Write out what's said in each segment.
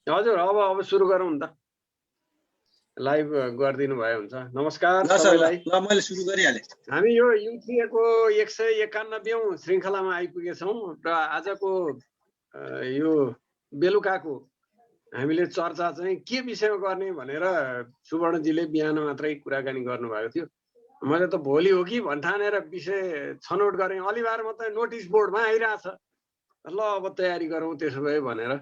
हजुर, अब सुरु गरौँ नि त। लाइभ गरिदिनु भयो हुन्छ। नमस्कार ल सर, सबैलाई। ल मैले सुरु गरिहालेँ। हामी यो युटिएको 191औं श्रृङ्खलामा आइपुगेछौँ र आजको यो बेलुकाको हामीले चर्चा चाहिँ के विषयमा गर्ने भनेर सुवर्णजीले बिहान मात्रै कुराकानी गर्नुभएको थियो। मैले त भोलि हो कि भन्ठानेर विषय छनौट गरेँ। अलिबार मात्रै नोटिस बोर्डमा आइरहेछ। ल अब तयारी गरौँ त्यसो भए भनेर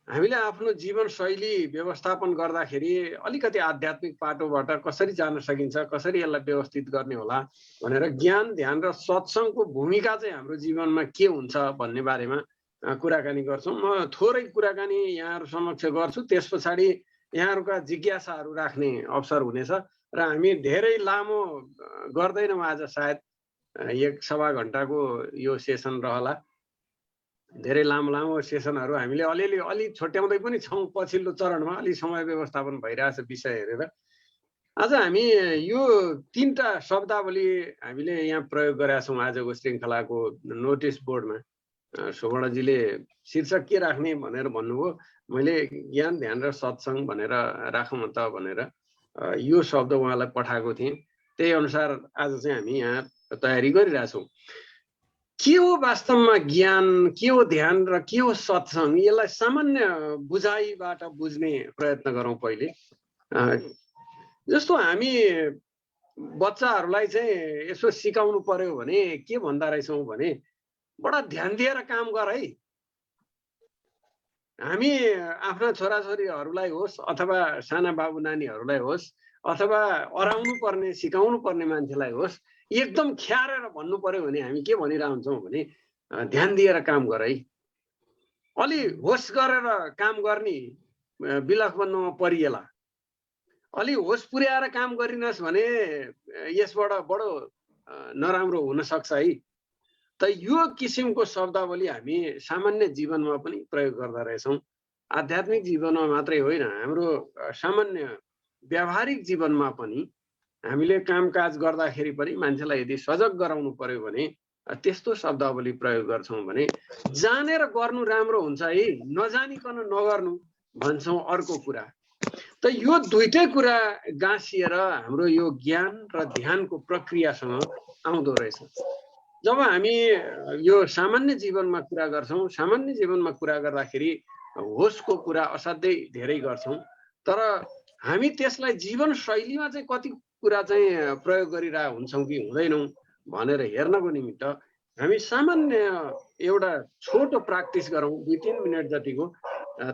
हामीले आफ्नो जीवनशैली व्यवस्थापन गर्दाखेरि अलिकति आध्यात्मिक पाटोबाट कसरी जान सकिन्छ, कसरी यसलाई व्यवस्थित गर्ने होला भनेर ज्ञान, ध्यान र सत्सङ्गको भूमिका चाहिँ हाम्रो जीवनमा के हुन्छ भन्ने बारेमा कुराकानी गर्छौँ। म थोरै कुराकानी यहाँहरू समक्ष गर्छु, त्यस पछाडि यहाँहरूका जिज्ञासाहरू राख्ने अवसर हुनेछ र हामी धेरै लामो गर्दैनौँ। आज सायद 1 सवा घण्टाको यो सेसन रहला। धेरै लामो सेसनहरू हामीले अलि छोट्याउँदै पनि छौँ। पछिल्लो चरणमा अलि समय व्यवस्थापन भइरहेछ विषय हेरेर। आज हामी यो 3टा शब्दावली हामीले यहाँ प्रयोग गरेका छौँ। आजको श्रृङ्खलाको नोटिस बोर्डमा सुवर्णजीले शीर्षक के राख्ने भनेर भन्नुभयो। मैले ज्ञान, ध्यान र सत्सङ्ग भनेर राखौँ त भनेर यो शब्द उहाँलाई पठाएको थिएँ। त्यही अनुसार आज चाहिँ हामी यहाँ तयारी गरिरहेछौँ। के हो वास्तवमा ज्ञान, के हो ध्यान र के हो सत्सङ्ग, यसलाई सामान्य बुझाइबाट बुझ्ने प्रयत्न गरौँ पहिले। जस्तो हामी बच्चाहरूलाई चाहिँ यसो सिकाउनु पर्यो भने के भन्दा रहेछौँ भने बडा ध्यान दिएर काम गर है। हामी आफ्ना छोराछोरीहरूलाई होस् अथवा साना बाबु नानीहरूलाई होस् अथवा अराउनु पर्ने सिकाउनु पर्ने मान्छेलाई होस् एकदम ख्यारेर भन्नु पर्यो भने हामी के भनिरहन्छौँ भने ध्यान दिएर काम गर है। अलि होस गरेर काम गर्ने बिलख बन्नुमा परिएला। अलि होस पुर्याएर काम गरिनस् भने यसबाट बडो नराम्रो हुन सक्छ है। त यो किसिमको शब्दावली हामी सामान्य जीवनमा पनि प्रयोग गर्दा रहेछौँ। आध्यात्मिक जीवनमा मात्रै होइन, हाम्रो सामान्य व्यावहारिक जीवनमा पनि हामीले कामकाज गर्दाखेरि पनि मान्छेलाई यदि सजग गराउनु पर्यो भने त्यस्तो शब्दावली प्रयोग गर्छौँ भने जानेर गर्नु राम्रो हुन्छ है, नजानिकन नगर्नु भन्छौँ अर्को कुरा। त यो दुईटै कुरा गाँसिएर हाम्रो यो ज्ञान र ध्यानको प्रक्रियासँग आउँदो रहेछ। जब हामी यो सामान्य जीवनमा कुरा गर्छौँ, सामान्य जीवनमा कुरा गर्दाखेरि होसको कुरा असाध्यै धेरै गर्छौँ, तर हामी त्यसलाई जीवनशैलीमा चाहिँ कति कुरा चाहिँ प्रयोग गरिरहेका हुन्छौँ कि हुँदैनौँ भनेर हेर्नको निमित्त हामी सामान्य एउटा छोटो प्र्याक्टिस गरौँ 2-3 मिनट जतिको।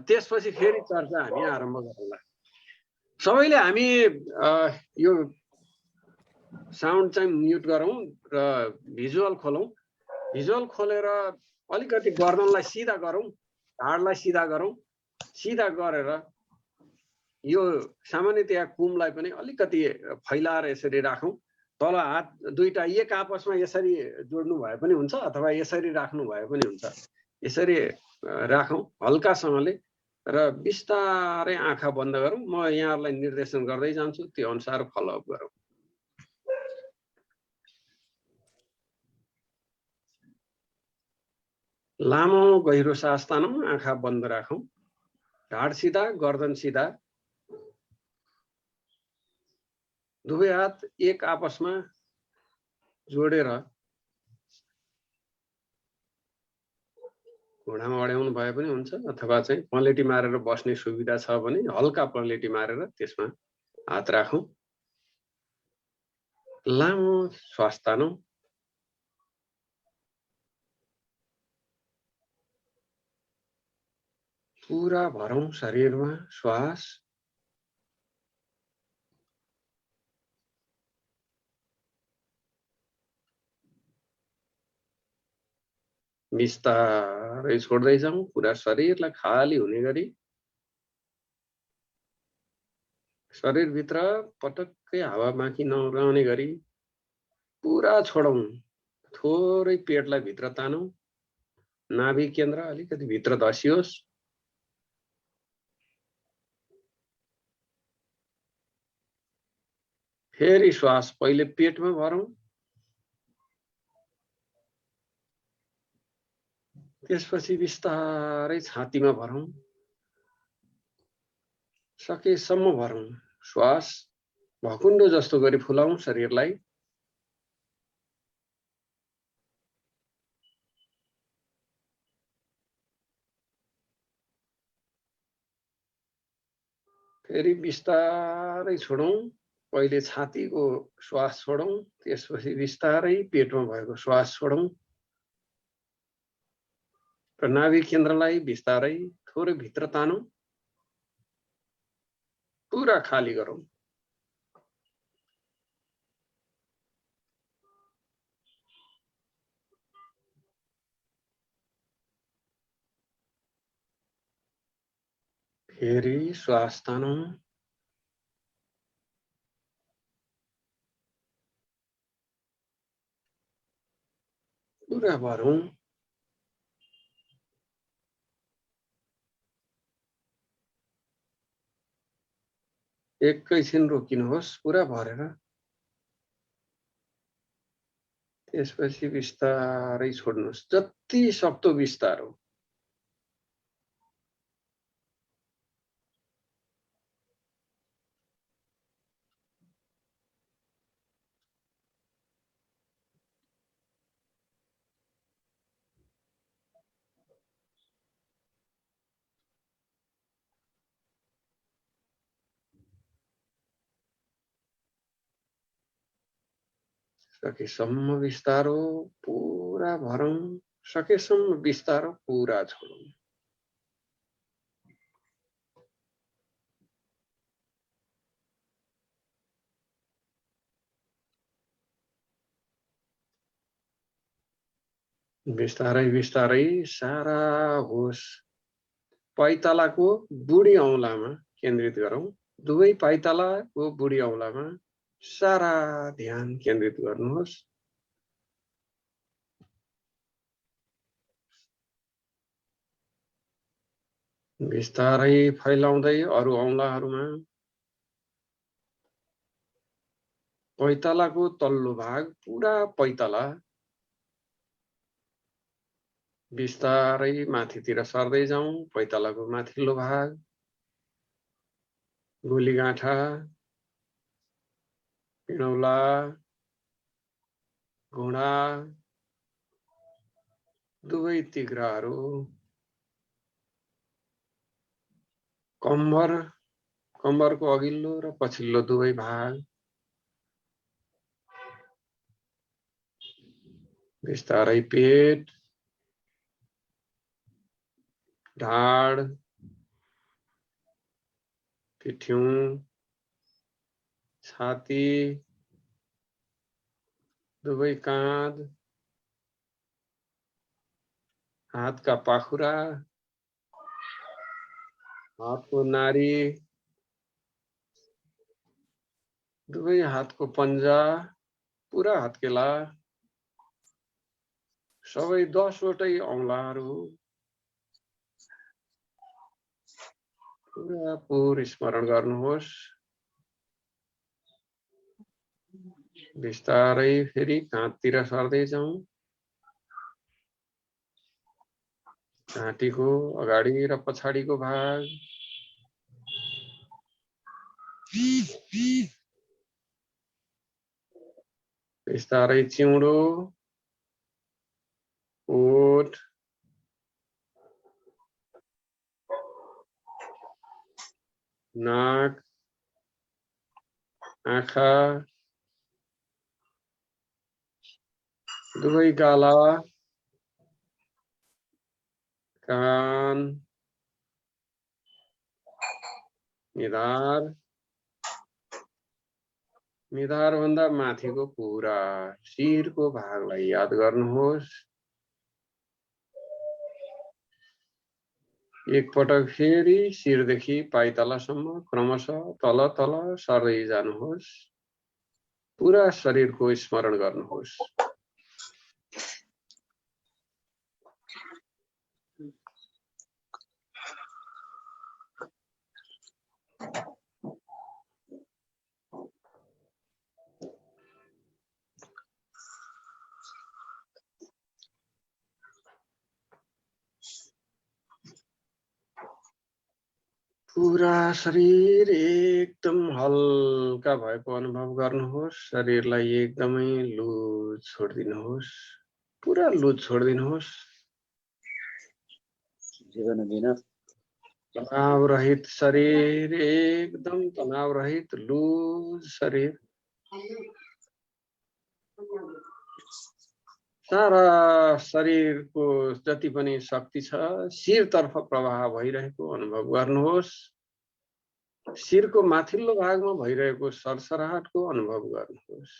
त्यसपछि फेरि चर्चा हामी आरम्भ गरौँला। सबैले हामी यो साउन्ड चाहिँ म्युट गरौँ र भिजुअल खोलौँ। भिजुअल खोलेर अलिकति गर्दनलाई सिधा गरौँ, ढाडलाई सिधा गरौँ। सिधा गरेर यो सामान्यतया कुमलाई पनि अलिकति फैलाएर यसरी राखौँ। तल हात दुईटा एक आपसमा यसरी जोड्नु भए पनि हुन्छ अथवा यसरी राख्नु भए पनि हुन्छ। यसरी राखौँ हल्कासँगले र बिस्तारै आँखा बन्द गरौँ। म यहाँहरूलाई निर्देशन गर्दै जान्छु, त्यो अनुसार फलोअप गरौँ। लामो गहिरो सास तानौँ, आँखा बन्द राखौँ, ढाड सिधा, गर्दन सिधा। दुवै हात एक आपसमा जोडेर घुँडामा अड्याउनु भए पनि हुन्छ अथवा चाहिँ पलेटी मारेर बस्ने सुविधा छ भने हल्का पलेटी मारेर त्यसमा हात राखौँ। लामो श्वास तानौँ। पुरा भरौँ शरीरमा श्वास। बिस्तारै छोड्दै जाउँ, पुरा शरीरलाई खाली हुने गरी। शरीरभित्र पटक्कै हावा बाँकी नरहने गरी पुरा छोडौँ। थोरै पेटलाई भित्र तानौँ, नाभि केन्द्र अलिकति भित्र धसियोस्। फेरि श्वास पहिले पेटमा भरौँ, त्यसपछि बिस्तारै छातीमा भरौं, सकेसम्म भरौं। श्वास भकुण्डो जस्तो गरी फुलाउँ शरीरलाई। फेरि बिस्तारै छोडौं। पहिले छातीको श्वास छोडौं, त्यसपछि बिस्तारै पेटमा भएको श्वास छोडौं र नाभि केन्द्रलाई बिस्तारै थोरै भित्र तानौं, पुरा खाली गरौं। फेरि श्वास तानौं, पुरा भरौं। एकैछिन रोकिनुहोस् पुरा भरेर। त्यसपछि बिस्तारै छोड्नुहोस्, जति सक्दो बिस्तारो। सकेसम्म बिस्तारो पुरा भरौं, सकेसम्म बिस्तारो पुरा छोडौं। बिस्तारै बिस्तारै सारा होस पाइतालाको बुढी औंलामा केन्द्रित गरौं। दुवै पाइतालाको बुढी औंलामा सारा ध्यान केन्द्रित गर्नुहोस्। बिस्तारै फैलाउँदै अरु औंलाहरुमा। पैतालाको तल्लो भाग पुरा पैताला बिस्तारै माथितिर सर्दै जाउँ। पैतालाको माथिल्लो भाग, गोलीगाँठा, पिणौला, घुँडा, दुवै तिघ्राहरू, कम्मर, कम्मरको अघिल्लो र पछिल्लो दुवै भाग, बिस्तारै पेट, ढाड, पिठ्युँ, छाती, दुवै काँध, हातका पाखुरा, हातको नारी, दुवै हातको पन्जा, पुरा हत्केला, सबै 10 वटै औंलाहरू पुरा पुर स्मरण गर्नुहोस्। बिस्तारै फेरि काँधतिर सर्दै जाउँ। घाँटीको अगाडि र पछाडिको भाग, बिस्तारै चिउँडो, ओठ, नाक, आँखा, दुवै गाला, कान, निधार, निधार भन्दा माथिको पुरा शिरको भागलाई याद गर्नुहोस्। एक पटक फेरि शिरदेखि पाइतालासम्म क्रमशः तल तल सर्दै जानुहोस्। पुरा शरीरको स्मरण गर्नुहोस्। पूरा शरीर एकदम हल्का भएको अनुभव गर्नुहोस्। शरीरलाई एकदमै लुज छोडिदिनुहोस्। पूरा लुज छोडिदिनुहोस्। तनाव रहित शरीर, एकदम तनाव रहित लुज शरीर। सारा शरीरको जति पनि शक्ति छ शिरतर्फ प्रवाह भइरहेको अनुभव गर्नुहोस्। शिरको माथिल्लो भागमा भइरहेको सरसराहटको अनुभव गर्नुहोस्।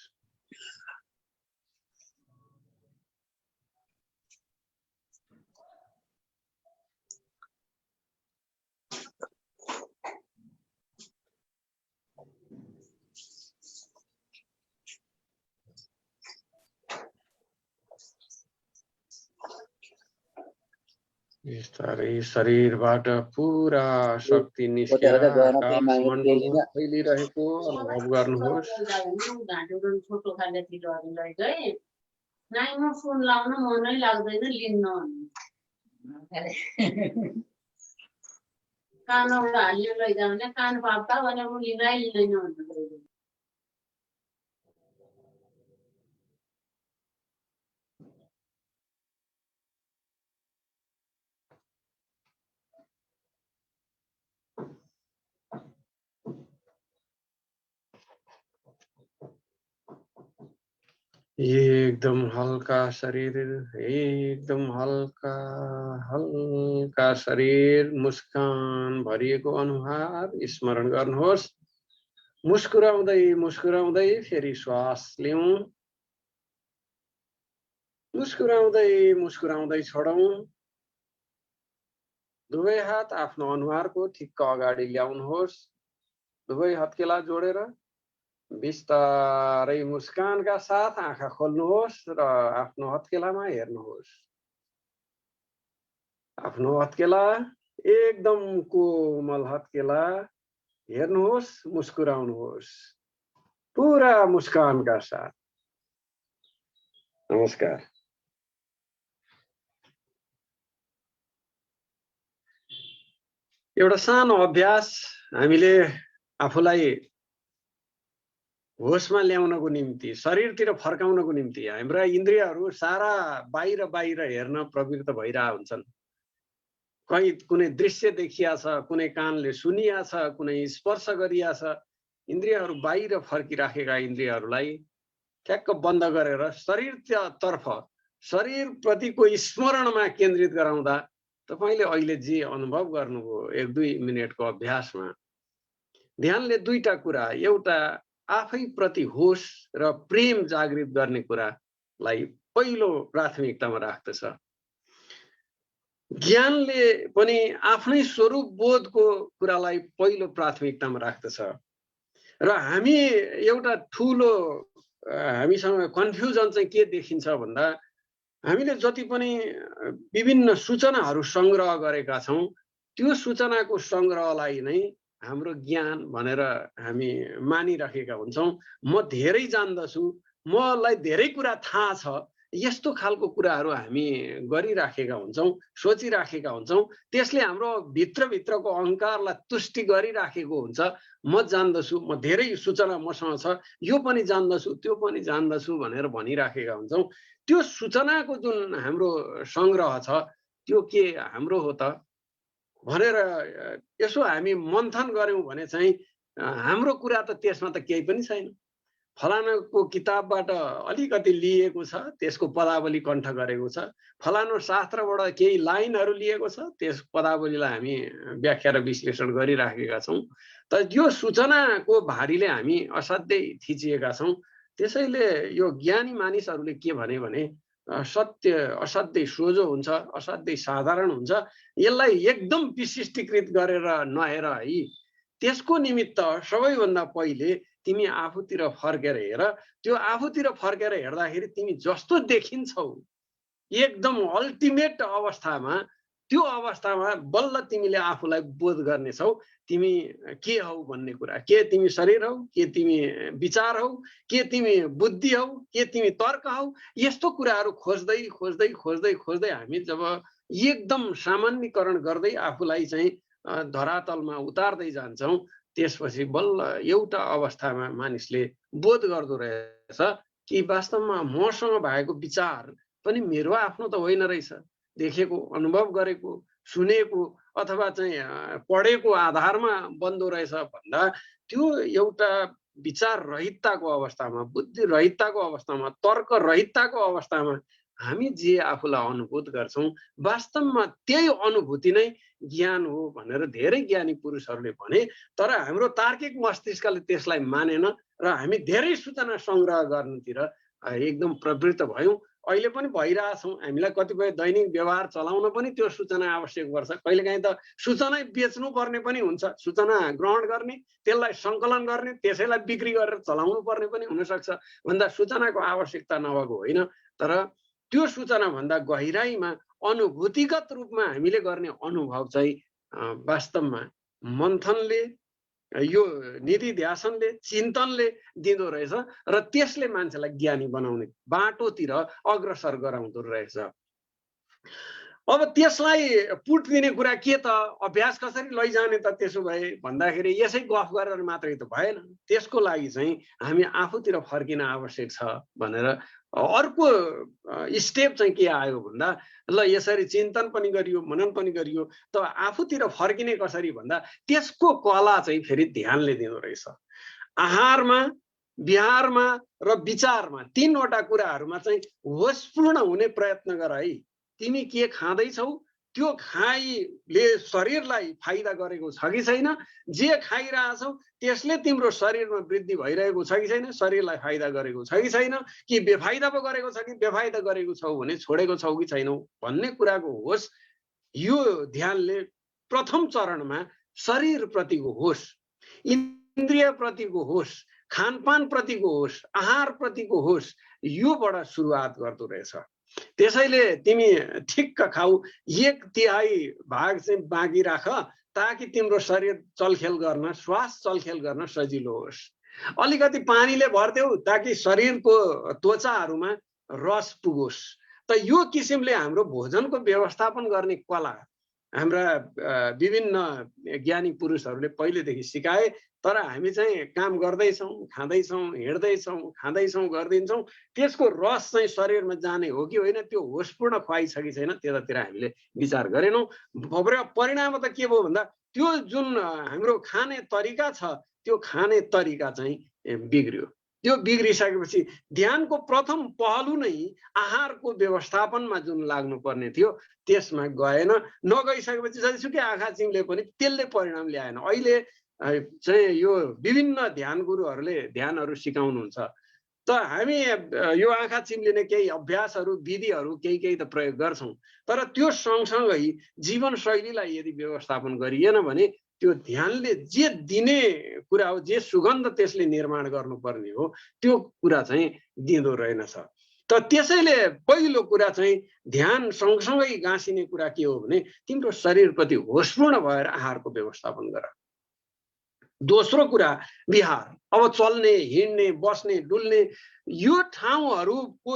बिस्तारै शरीरबाट पुरा शक्ति निस्केर आकाशमण्डलमा फैलिरहेको अनुभव गर्नुहोस्। कानबाट हालियो लैजाउने कान पाप्दा भने म लिँदै लिँदैन भन्नु। एकदम हल्का शरीर, एकदम हल्का हल्का शरीर, मुस्कान भरिएको अनुहार स्मरण गर्नुहोस्। मुस्कुराउँदै मुस्कुराउँदै फेरि श्वास लिउँ। मुस्कुराउँदै मुस्कुराउँदै छोडौं। दुवै हात आफ्नो अनुहारको ठिक्क अगाडि ल्याउनुहोस्। दुवै हत्केला जोडेर बिस्तारै मुस्कानका साथ आँखा खोल्नुहोस् र आफ्नो हत्केलामा हेर्नुहोस्। आफ्नो हत्केला एकदम कोमल हत्केला हेर्नुहोस्, मुस्कुराउनुहोस् पुरा मुस्कानका साथ। नमस्कार। एउटा सानो अभ्यास हामीले आफूलाई होसमा ल्याउनको निम्ति, शरीरतिर फर्काउनको निम्ति हाम्रा इन्द्रियहरू सारा बाहिर बाहिर हेर्न प्रवृत्त भइरा हुन्छन्। कहीँ कुनै दृश्य देखिया छ, कुनै कानले सुनिया छ, कुनै स्पर्श गरिया छ। इन्द्रियहरू बाहिर फर्किराखेका इन्द्रियहरूलाई ठ्याक्क बन्द गरेर शरीरतर्फ, शरीरप्रतिको स्मरणमा केन्द्रित गराउँदा तपाईले अहिले जे अनुभव गर्नुभयो 1-2 मिनेटको अभ्यासमा, ध्यानले दुईटा कुरा, एउटा आफै प्रति होस र प्रेम जागृत गर्ने कुरालाई पहिलो प्राथमिकतामा राख्दछ। ज्ञानले पनि आफ्नै स्वरूप बोधको कुरालाई पहिलो प्राथमिकतामा राख्दछ। र हामी एउटा ठूलो हामीसँग कन्फ्युजन चाहिँ के देखिन्छ भन्दा, हामीले जति पनि विभिन्न सूचनाहरू संग्रह गरेका छौं, त्यो सूचनाको संग्रहलाई नै हाम्रो ज्ञान भनेर हामी मानिराखेका हुन्छौं। म धेरै जान्दछु, मलाई धेरै कुरा थाहा छ, यस्तो खालको कुराहरू हामी गरिराखेका हुन्छौं, सोचिराखेका हुन्छौं। त्यसले हाम्रो भित्रभित्रको अहंकारलाई तुष्टि गरिराखेको हुन्छ। म जान्दछु, म धेरै सूचना मसँग छ, यो पनि जान्दछु, त्यो पनि जान्दछु भनेर भनिराखेका हुन्छौं। त्यो सूचनाको जुन हाम्रो संग्रह छ, त्यो के हाम्रो हो त भनेर यसो हामी मन्थन गर्यौं भने चाहिँ हाम्रो कुरा त त्यसमा त केही पनि छैन। फलानाको किताबबाट अलिकति लिएको छ, त्यसको पदावली कण्ठ गरेको छ। फलानो शास्त्रबाट केही लाइनहरू लिएको छ, त्यस पदावलीलाई हामी व्याख्या र विश्लेषण गरिराखेका छौं। तर यो सूचनाको भारीले हामी असाध्यै थिचिएका छौं। त्यसैले यो ज्ञानी मानिसहरूले के भने सत्य असाध्यै सोझो हुन्छ, असाध्यै साधारण हुन्छ। यसलाई एकदम विशिष्टीकृत गरेर नहेर है। त्यसको निमित्त सबैभन्दा पहिले तिमी आफूतिर फर्केर हेर। त्यो आफूतिर फर्केर हेर्दाखेरि तिमी जस्तो देखिन्छौ, एकदम अल्टिमेट अवस्थामा, त्यो अवस्थामा बल्ल तिमीले आफूलाई बोध गर्नेछौ तिमी के हौ भन्ने कुरा। के तिमी शरीर हौ, के तिमी विचार हौ, के तिमी बुद्धि हौ, के तिमी तर्क हौ। यस्तो कुराहरू खोज्दै खोज्दै खोज्दै खोज्दै हामी जब एकदम सामान्यकरण गर्दै आफूलाई चाहिँ धरातलमा उतार्दै जान्छौँ त्यसपछि बल्ल एउटा अवस्थामा मानिसले बोध गर्दो रहेछ कि वास्तवमा मसँग भएको विचार पनि मेरो आफ्नो त होइन रहेछ, देखेको अनुभव गरेको सुनेको अथवा चाहिँ पढेको आधारमा बन्दो रहेछ भन्दा त्यो एउटा विचार रहितताको अवस्थामा, बुद्धि रहितताको अवस्थामा, तर्क रहितताको अवस्थामा हामी जे आफूलाई अनुभूत गर्छौँ वास्तवमा त्यही अनुभूति नै ज्ञान हो भनेर धेरै ज्ञानी पुरुषहरूले भने। तर हाम्रो तार्किक मस्तिष्कले त्यसलाई मानेन र हामी धेरै सूचना सङ्ग्रह गर्नुतिर एकदम प्रवृत्त भयौँ। अहिले पनि भइरहेछौँ। हामीलाई कतिपय दैनिक व्यवहार चलाउन पनि त्यो सूचना आवश्यक पर्छ। कहिलेकाहीँ त सूचना बेच्नु पर्ने पनि हुन्छ, सूचना ग्रहण गर्ने, त्यसलाई सङ्कलन गर्ने, त्यसैलाई बिक्री गरेर चलाउनु पर्ने पनि हुनसक्छ। भन्दा सूचनाको आवश्यकता नभएको होइन, तर त्यो सूचना भन्दा गहिराईमा अनुभूतिगत रूपमा हामीले गर्ने अनुभव चाहिँ वास्तवमा मन्थनले, यो निधिध्यासनले, चिन्तनले दिँदो रहेछ र त्यसले मान्छेलाई ज्ञानी बनाउने बाटोतिर अग्रसर गराउँदो रहेछ। अब त्यसलाई पुट दिने कुरा के त, अभ्यास कसरी लैजाने त त्यसो भए भन्दाखेरि यसै गफ गरेर मात्रै त भएन। त्यसको लागि चाहिँ हामी आफूतिर फर्किन आवश्यक छ भनेर अर्को स्टेप चाहिँ के आयो भन्दा ल यसरी चिन्तन पनि गरियो, मनन पनि गरियो, त आफूतिर फर्किने कसरी भन्दा त्यसको कला चाहिँ फेरि ध्यानले दिँदो रहेछ। आहारमा, विहारमा र विचारमा तीनवटा कुराहरूमा चाहिँ होसपूर्ण हुने प्रयत्न गर है। तिमी के खाँदैछौ, त्यो खाइले शरीरलाई फाइदा गरेको छ कि छैन, जे खाइरहेछौ त्यसले तिम्रो शरीरमा वृद्धि भइरहेको छ कि छैन, शरीरलाई फाइदा गरेको छ कि छैन, कि बेफाइदा पो गरेको छ कि बेफाइदा गरेको छौ भने छोडेको छौ कि छैनौ भन्ने कुराको होस यो ध्यानले प्रथम चरणमा शरीरप्रतिको होस, इन्द्रियप्रतिको होस, खानपान प्रतिको होस, आहार प्रतिको होस योबाट सुरुवात गर्दो रहेछ। त्यसैले तिमी ठिक्क खाऊ, 1/3 भाग चाहिँ बाँकी राख ताकि तिम्रो शरीर चलखेल गर्न, श्वास चलखेल गर्न सजिलो होस्। अलिकति पानीले भर्देऊ ताकि शरीरको त्वचाहरूमा रस पुगोस्। त यो किसिमले हाम्रो भोजनको व्यवस्थापन गर्ने कला हाम्रा विभिन्न ज्ञानी पुरुषहरूले पहिलेदेखि सिकाए। तर हामी चाहिँ काम गर्दैछौँ, खाँदैछौँ, हिँड्दैछौँ, खाँदैछौँ, गरिदिन्छौँ, त्यसको रस चाहिँ शरीरमा जाने हो कि होइन, त्यो होसपूर्ण खुवाइ छ कि छैन त्यतातिर हामीले विचार गरेनौँ। परिणाम त के भयो भन्दा त्यो जुन हाम्रो खाने तरिका छ त्यो खाने तरिका चाहिँ बिग्रियो। त्यो बिग्रिसकेपछि ध्यानको प्रथम पहलु नै आहारको व्यवस्थापनमा जुन लाग्नुपर्ने थियो त्यसमा गएन। नगइसकेपछि जतिसुकै आँखा चिम्ले पनि त्यसले परिणाम ल्याएन। अहिले चाहिँ यो विभिन्न ध्यान गुरुहरूले ध्यानहरू सिकाउनुहुन्छ, त हामी यो आँखा चिम्लिने केही अभ्यासहरू, विधिहरू केही त प्रयोग गर्छौँ, तर त्यो सँगसँगै जीवनशैलीलाई यदि व्यवस्थापन गरिएन भने त्यो ध्यानले जे दिने कुरा हो, जे सुगन्ध त्यसले निर्माण गर्नुपर्ने हो त्यो कुरा चाहिँ दिँदो रहेनछ। त त्यसैले पहिलो कुरा चाहिँ ध्यान सँगसँगै गाँसिने कुरा के हो भने तिम्रो शरीरप्रति होसपूर्ण भएर आहारको व्यवस्थापन गर। दोस्रो कुरा विहार। अब चल्ने, हिँड्ने, बस्ने, डुल्ने यो ठाउँहरूको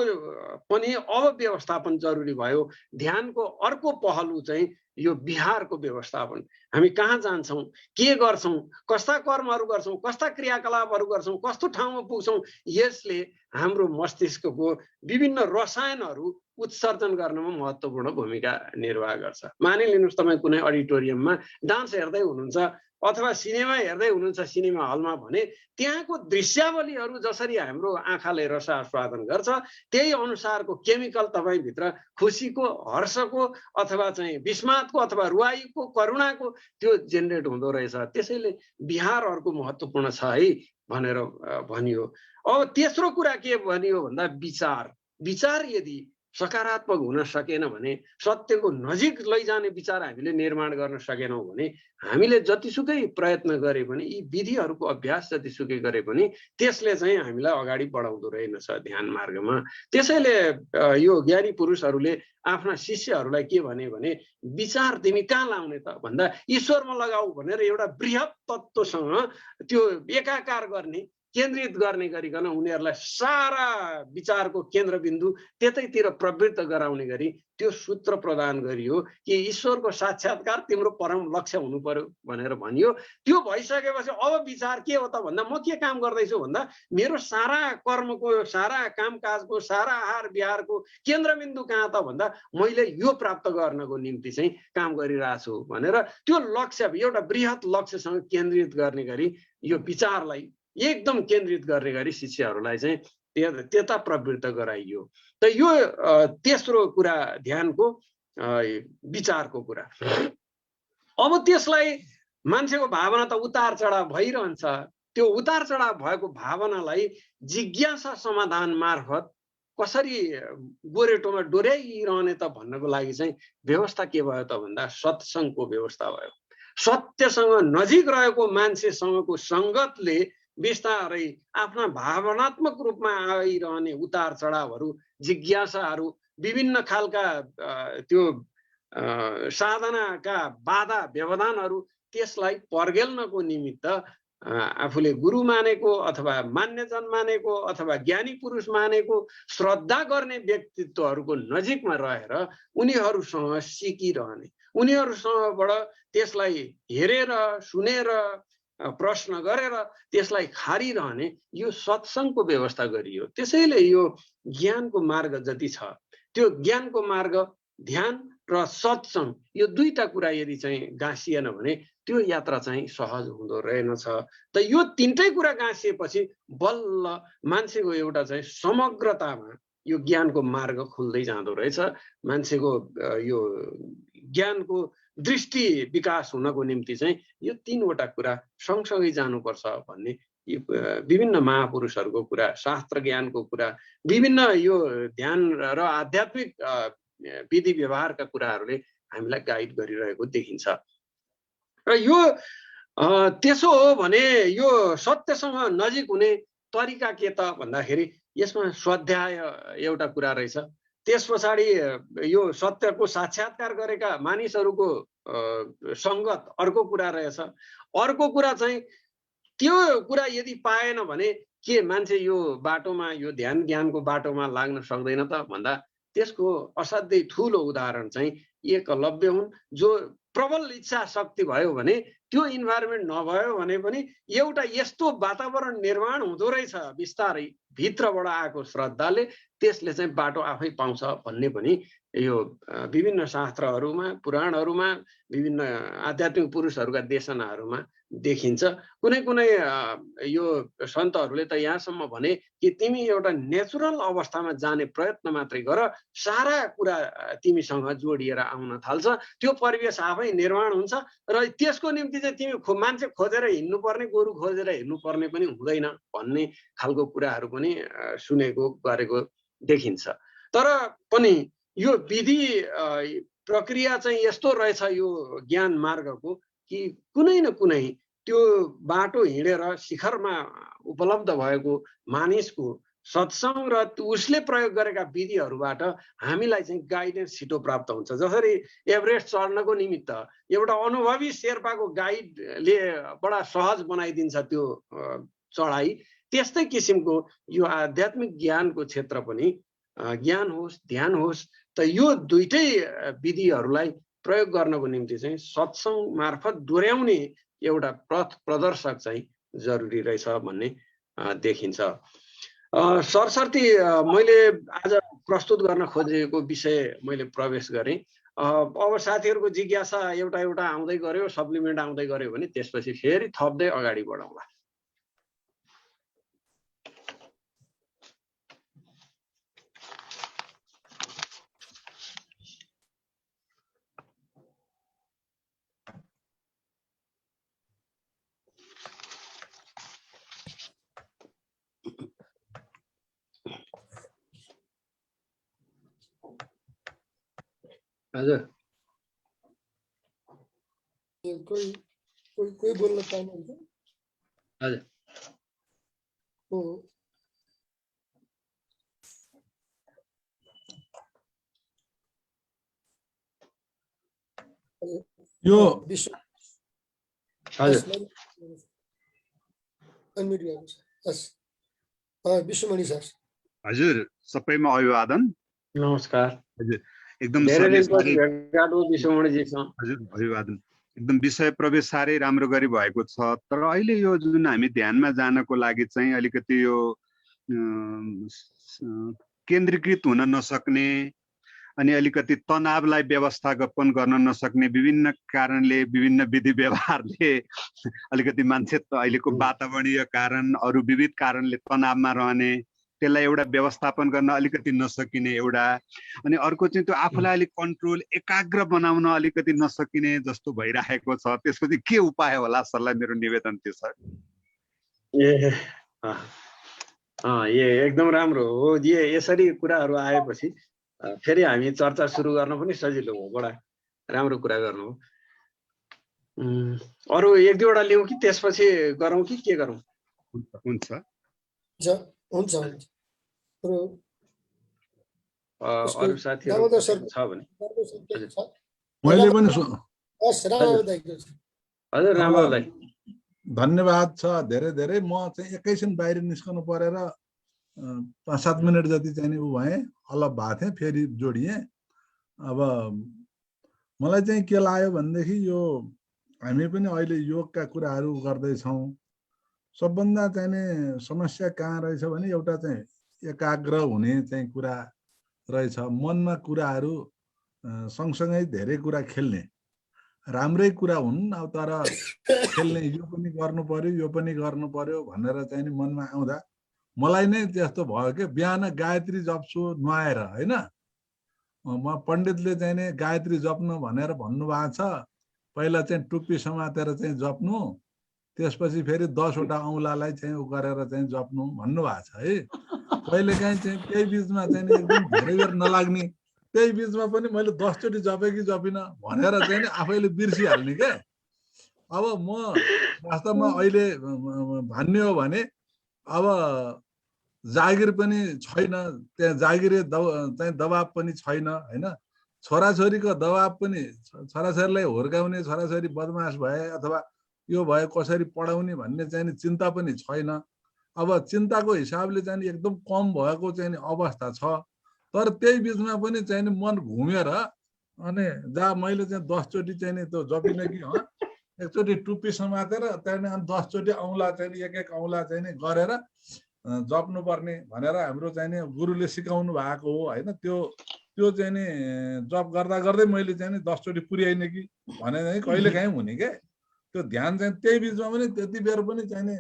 पनि अब व्यवस्थापन जरुरी भयो। ध्यानको अर्को पहलु चाहिँ यो विहारको व्यवस्थापन। हामी कहाँ जान्छौँ, के गर्छौँ, कस्ता कर्महरू गर्छौँ, कस्ता क्रियाकलापहरू गर्छौँ, कस्तो ठाउँमा पुग्छौँ, यसले हाम्रो मस्तिष्कको विभिन्न रसायनहरू उत्सर्जन गर्नमा महत्त्वपूर्ण भूमिका निर्वाह गर्छ। मानिलिनुहोस् तपाईँ कुनै अडिटोरियममा डान्स हेर्दै हुनुहुन्छ अथवा सिनेमा हेर्दै हुनुहुन्छ सिनेमा हलमा भने त्यहाँको दृश्यावलीहरू जसरी हाम्रो आँखाले रसास्वादन गर्छ त्यही अनुसारको केमिकल तपाईँभित्र खुसीको, हर्षको अथवा चाहिँ विस्मातको अथवा रुवाईको, करुणाको त्यो जेनेरेट हुँदो रहेछ। त्यसैले विहार अर्को महत्त्वपूर्ण छ है भनेर भनियो। अब तेस्रो कुरा के भनियो भन्दा विचार। विचार यदि सकारात्मक हुन सकेन भने, सत्यको नजिक लैजाने विचार हामीले निर्माण गर्न सकेनौँ भने हामीले जतिसुकै प्रयत्न गरे पनि, यी विधिहरूको अभ्यास जतिसुकै गरे पनि त्यसले चाहिँ हामीलाई अगाडि बढाउँदो रहेनछ ध्यान मार्गमा। त्यसैले यो ज्ञानी पुरुषहरूले आफ्ना शिष्यहरूलाई के भने विचार तिमी कहाँ लाउने त भन्दा ईश्वरमा लगाऊ भनेर एउटा बृहत तत्त्वसँग त्यो एकाकार गर्ने केन्द्रित गर्ने गरिकन उनीहरूलाई सारा विचारको केन्द्रबिन्दु त्यतैतिर प्रवृत्त गराउने गरी त्यो सूत्र प्रदान गरियो कि ईश्वरको साक्षात्कार तिम्रो परम लक्ष्य हुनु पर्यो भनेर भनियो। त्यो भइसकेपछि अब विचार के हो त भन्दा म के काम गर्दैछु भन्दा मेरो सारा कर्मको, सारा कामकाजको, सारा आहार विहारको केन्द्रबिन्दु कहाँ त भन्दा मैले यो प्राप्त गर्नको निम्ति चाहिँ काम गरिरहेछु भनेर त्यो लक्ष्य, एउटा बृहत लक्ष्यसँग केन्द्रित गर्ने गरी यो विचारलाई एकदम केन्द्रित गर्ने गरी शिष्यहरूलाई चाहिँ त्यता प्रवृत्त गराइयो। त यो तेस्रो कुरा ध्यानको विचारको कुरा। अब त्यसलाई मान्छेको भावना त उतार चढाव भइरहन्छ। त्यो उतार चढाव भएको भावनालाई जिज्ञासा समाधान मार्फत कसरी गोरेटोमा डोर्याइरहने त भन्नको लागि चाहिँ व्यवस्था के भयो त भन्दा सत्सङ्गको व्यवस्था भयो। सत्यसँग नजिक रहेको मान्छेसँगको सङ्गतले बिस्तारै आफ्ना भावनात्मक रूपमा आइरहने उतार चढावहरू, जिज्ञासाहरू, विभिन्न खालका त्यो साधनाका बाधा व्यवधानहरू, त्यसलाई पर्गेल्नको निमित्त आफूले गुरु मानेको अथवा मान्यजन मानेको अथवा ज्ञानी पुरुष मानेको श्रद्धा गर्ने व्यक्तित्वहरूको नजिकमा रहेर उनीहरूसँग सिकिरहने, उनीहरूसँगबाट त्यसलाई हेरेर सुनेर प्रश्न गरेर त्यसलाई खारिरहने यो सत्सङ्गको व्यवस्था गरियो। त्यसैले यो ज्ञानको मार्ग जति छ त्यो ज्ञानको मार्ग ध्यान र सत्सङ्ग यो दुईटा कुरा यदि चाहिँ गाँसिएन भने त्यो यात्रा चाहिँ सहज हुँदो रहेनछ। त यो तीनटै कुरा गाँसिएपछि बल्ल मान्छेको एउटा चाहिँ समग्रतामा यो ज्ञानको मार्ग खुल्दै जाँदो रहेछ। मान्छेको यो ज्ञानको दृष्टि विकास हुनको निम्ति चाहिँ यो तीनवटा कुरा सँगसँगै जानुपर्छ भन्ने विभिन्न महापुरुषहरूको कुरा, शास्त्र ज्ञानको कुरा, विभिन्न यो ध्यान र आध्यात्मिक विधि व्यवहारका कुराहरूले हामीलाई गाइड गरिरहेको देखिन्छ। र यो त्यसो हो भने यो सत्यसँग नजिक हुने तरिका के त भन्दाखेरि यसमा स्वाध्याय एउटा कुरा रहेछ। त्यस पछाडि यो सत्यको साक्षात्कार गरेका मानिसहरूको सङ्गत अर्को कुरा रहेछ। अर्को कुरा चाहिँ त्यो कुरा यदि पाएन भने के मान्छे यो बाटोमा, यो ध्यान ज्ञानको बाटोमा लाग्न सक्दैन त भन्दा त्यसको असाध्यै ठुलो उदाहरण चाहिँ एकलव्य हुन्, जो प्रबल इच्छा शक्ति भयो भने त्यो इन्भाइरोमेन्ट नभयो भने पनि एउटा यस्तो वातावरण निर्माण हुँदो रहेछ बिस्तारै भित्रबाट आएको श्रद्धाले, त्यसले चाहिँ बाटो आफै पाउँछ भन्ने पनि यो विभिन्न शास्त्रहरूमा, पुराणहरूमा, विभिन्न आध्यात्मिक पुरुषहरूका देशनाहरूमा देखिन्छ। कुनै कुनै यो सन्तहरूले त यहाँसम्म भने कि तिमी एउटा नेचुरल अवस्थामा जाने प्रयत्न मात्रै गर, सारा कुरा तिमीसँग जोडिएर आउन थाल्छ, त्यो परिवेश आफै निर्माण हुन्छ र त्यसको निम्ति चाहिँ तिमी मान्छे खोजेर हिँड्नुपर्ने, गोरु खोजेर हिँड्नुपर्ने पनि हुँदैन भन्ने खालको कुराहरू पनि सुनेको गरेको देखिन्छ। तर पनि यो विधि प्रक्रिया चाहिँ यस्तो रहेछ यो ज्ञान मार्गको कि कुनै न कुनै त्यो बाटो हिँडेर शिखरमा उपलब्ध भएको मानिसको सत्सङ्ग र उसले प्रयोग गरेका विधिहरूबाट हामीलाई चाहिँ गाइडेन्स छिटो प्राप्त हुन्छ। जसरी एभरेस्ट चढ्नको निमित्त एउटा अनुभवी शेर्पाको गाइडले बडा सहज बनाइदिन्छ त्यो चढाइ, त्यस्तै किसिमको यो आध्यात्मिक ज्ञानको क्षेत्र पनि ज्ञान होस् ध्यान होस् त यो दुईटै विधिहरूलाई प्रयोग गर्नको निम्ति चाहिँ सत्सङ्ग मार्फत डोर्याउने एउटा पथ प्रदर्शक चाहिँ जरुरी रहेछ भन्ने देखिन्छ। सरसर्ती मैले आज प्रस्तुत गर्न खोजेको विषय मैले प्रवेश गरेँ। अब साथीहरूको जिज्ञासा एउटा एउटा आउँदै गर्यो, सप्लिमेन्ट आउँदै गर्यो भने त्यसपछि फेरि थप्दै अगाडि बढाउँला। हजुर कोही बोल्न चाहनुहुन्छ? हजुर यो हजुर अनम्युट गर्नुहोस्। विश्वमणि सर। हजुर सबैमा अभिवादन। नमस्कार। हजुर एकदम धेरै सबै दिनपछि भेटघाट हो विश्वमणिजीसँग। हजुर अभिवादन। एकदम विषय प्रवेश साह्रै राम्रो गरी भएको छ, तर अहिले यो जुन हामी ध्यानमा जानको लागि चाहिँ अलिकति यो केन्द्रीकृत हुन नसक्ने अनि अलिकति तनावलाई व्यवस्थापन गर्न नसक्ने विभिन्न कारणले विभिन्न विधि व्यवहारले अलिकति मान्छे अहिलेको वातावरणीय कारण अरू विविध कारणले तनावमा रहने, त्यसलाई एउटा व्यवस्थापन गर्न अलिकति नसकिने एउटा, अनि अर्को चाहिँ त्यो आफूलाई अलिक कन्ट्रोल एकाग्र बनाउन अलिकति नसकिने जस्तो भइरहेको छ। त्यसपछि के उपाय होला सरलाई मेरो निवेदन थियो सर। एकदम राम्रो हो। यसरी कुराहरू आएपछि फेरि हामी चर्चा सुरु गर्न पनि सजिलो हो। बडा राम्रो कुरा गर्नु हो। अरू एक दुईवटा लिउँ कि त्यसपछि गरौँ कि के गरौँ? हुन्छ हुन्छ। अरू साथीहरू छ भने मैले पनि हजुर राम्रो दाइ धन्यवाद छ धेरै धेरै। म चाहिँ एकैछिन बाहिर निस्कनु परेर 5-7 मिनट जति चाहिँ नि उ भएँ, अलग भएको थिएँ, फेरि जोडिएँ। अब मलाई चाहिँ के लाग्यो भनेदेखि यो हामी पनि अहिले योगका कुराहरू गर्दैछौँ। सबभन्दा चाहिँ नि समस्या कहाँ रहेछ भने एउटा चाहिँ एकाग्र हुने चाहिँ कुरा रहेछ। मनमा कुराहरू सँगसँगै धेरै कुरा खेल्ने राम्रै कुरा हुन्, अब तर खेल्ने यो पनि गर्नु पर्यो यो पनि गर्नु पर्यो भनेर चाहिँ नि मनमा आउँदा मलाई नै त्यस्तो भयो कि बिहान गायत्री जप्छु नुहाएर, होइन? म पण्डितले चाहिँ नि गायत्री जप्नु भनेर भन्नुभएको छ। पहिला चाहिँ टुप्पी समातेर चाहिँ जप्नु, त्यसपछि फेरि 10वटा औँलालाई चाहिँ उ गरेर चाहिँ जप्नु भन्नुभएको छ है। कहिलेकाहीँ चाहिँ त्यही बिचमा चाहिँ एकदम धेरै बेर नलाग्ने, त्यही बिचमा पनि मैले 10 चोटि जपे कि जपिनँ भनेर चाहिँ नि आफैले बिर्सिहाल्ने के। अब म वास्तवमा अहिले भन्ने हो भने अब जागिर पनि छैन, त्यहाँ जागिरे चाहिँ दबाब पनि छैन, होइन? छोराछोरीको दबाब पनि, छोराछोरीलाई हुर्काउने, छोराछोरी बदमास भए अथवा यो भए कसरी पढाउने भन्ने चाहिँ चिन्ता पनि छैन। अब चिन्ताको हिसाबले चाहिँ एकदम कम भएको चाहिँ अवस्था छ। तर त्यही बिचमा पनि चाहिँ मन घुमेर अनि जहाँ मैले चाहिँ 10 चोटि चाहिँ त्यो जपिन कि एकचोटि टुप्पी समातेर त्यहाँदेखि 10 चोटि औँला चाहिँ एक औँला चाहिँ गरेर जप्नु पर्ने भनेर हाम्रो चाहिँ गुरुले सिकाउनु भएको हो, होइन? त्यो चाहिँ नि जप गर्दा गर्दै मैले चाहिँ 10 चोटि पुर्याइने कि भने चाहिँ कहिलेकाहीँ हुने के। त्यो ध्यान चाहिँ त्यही बिचमा पनि त्यति बेर पनि चाहिँ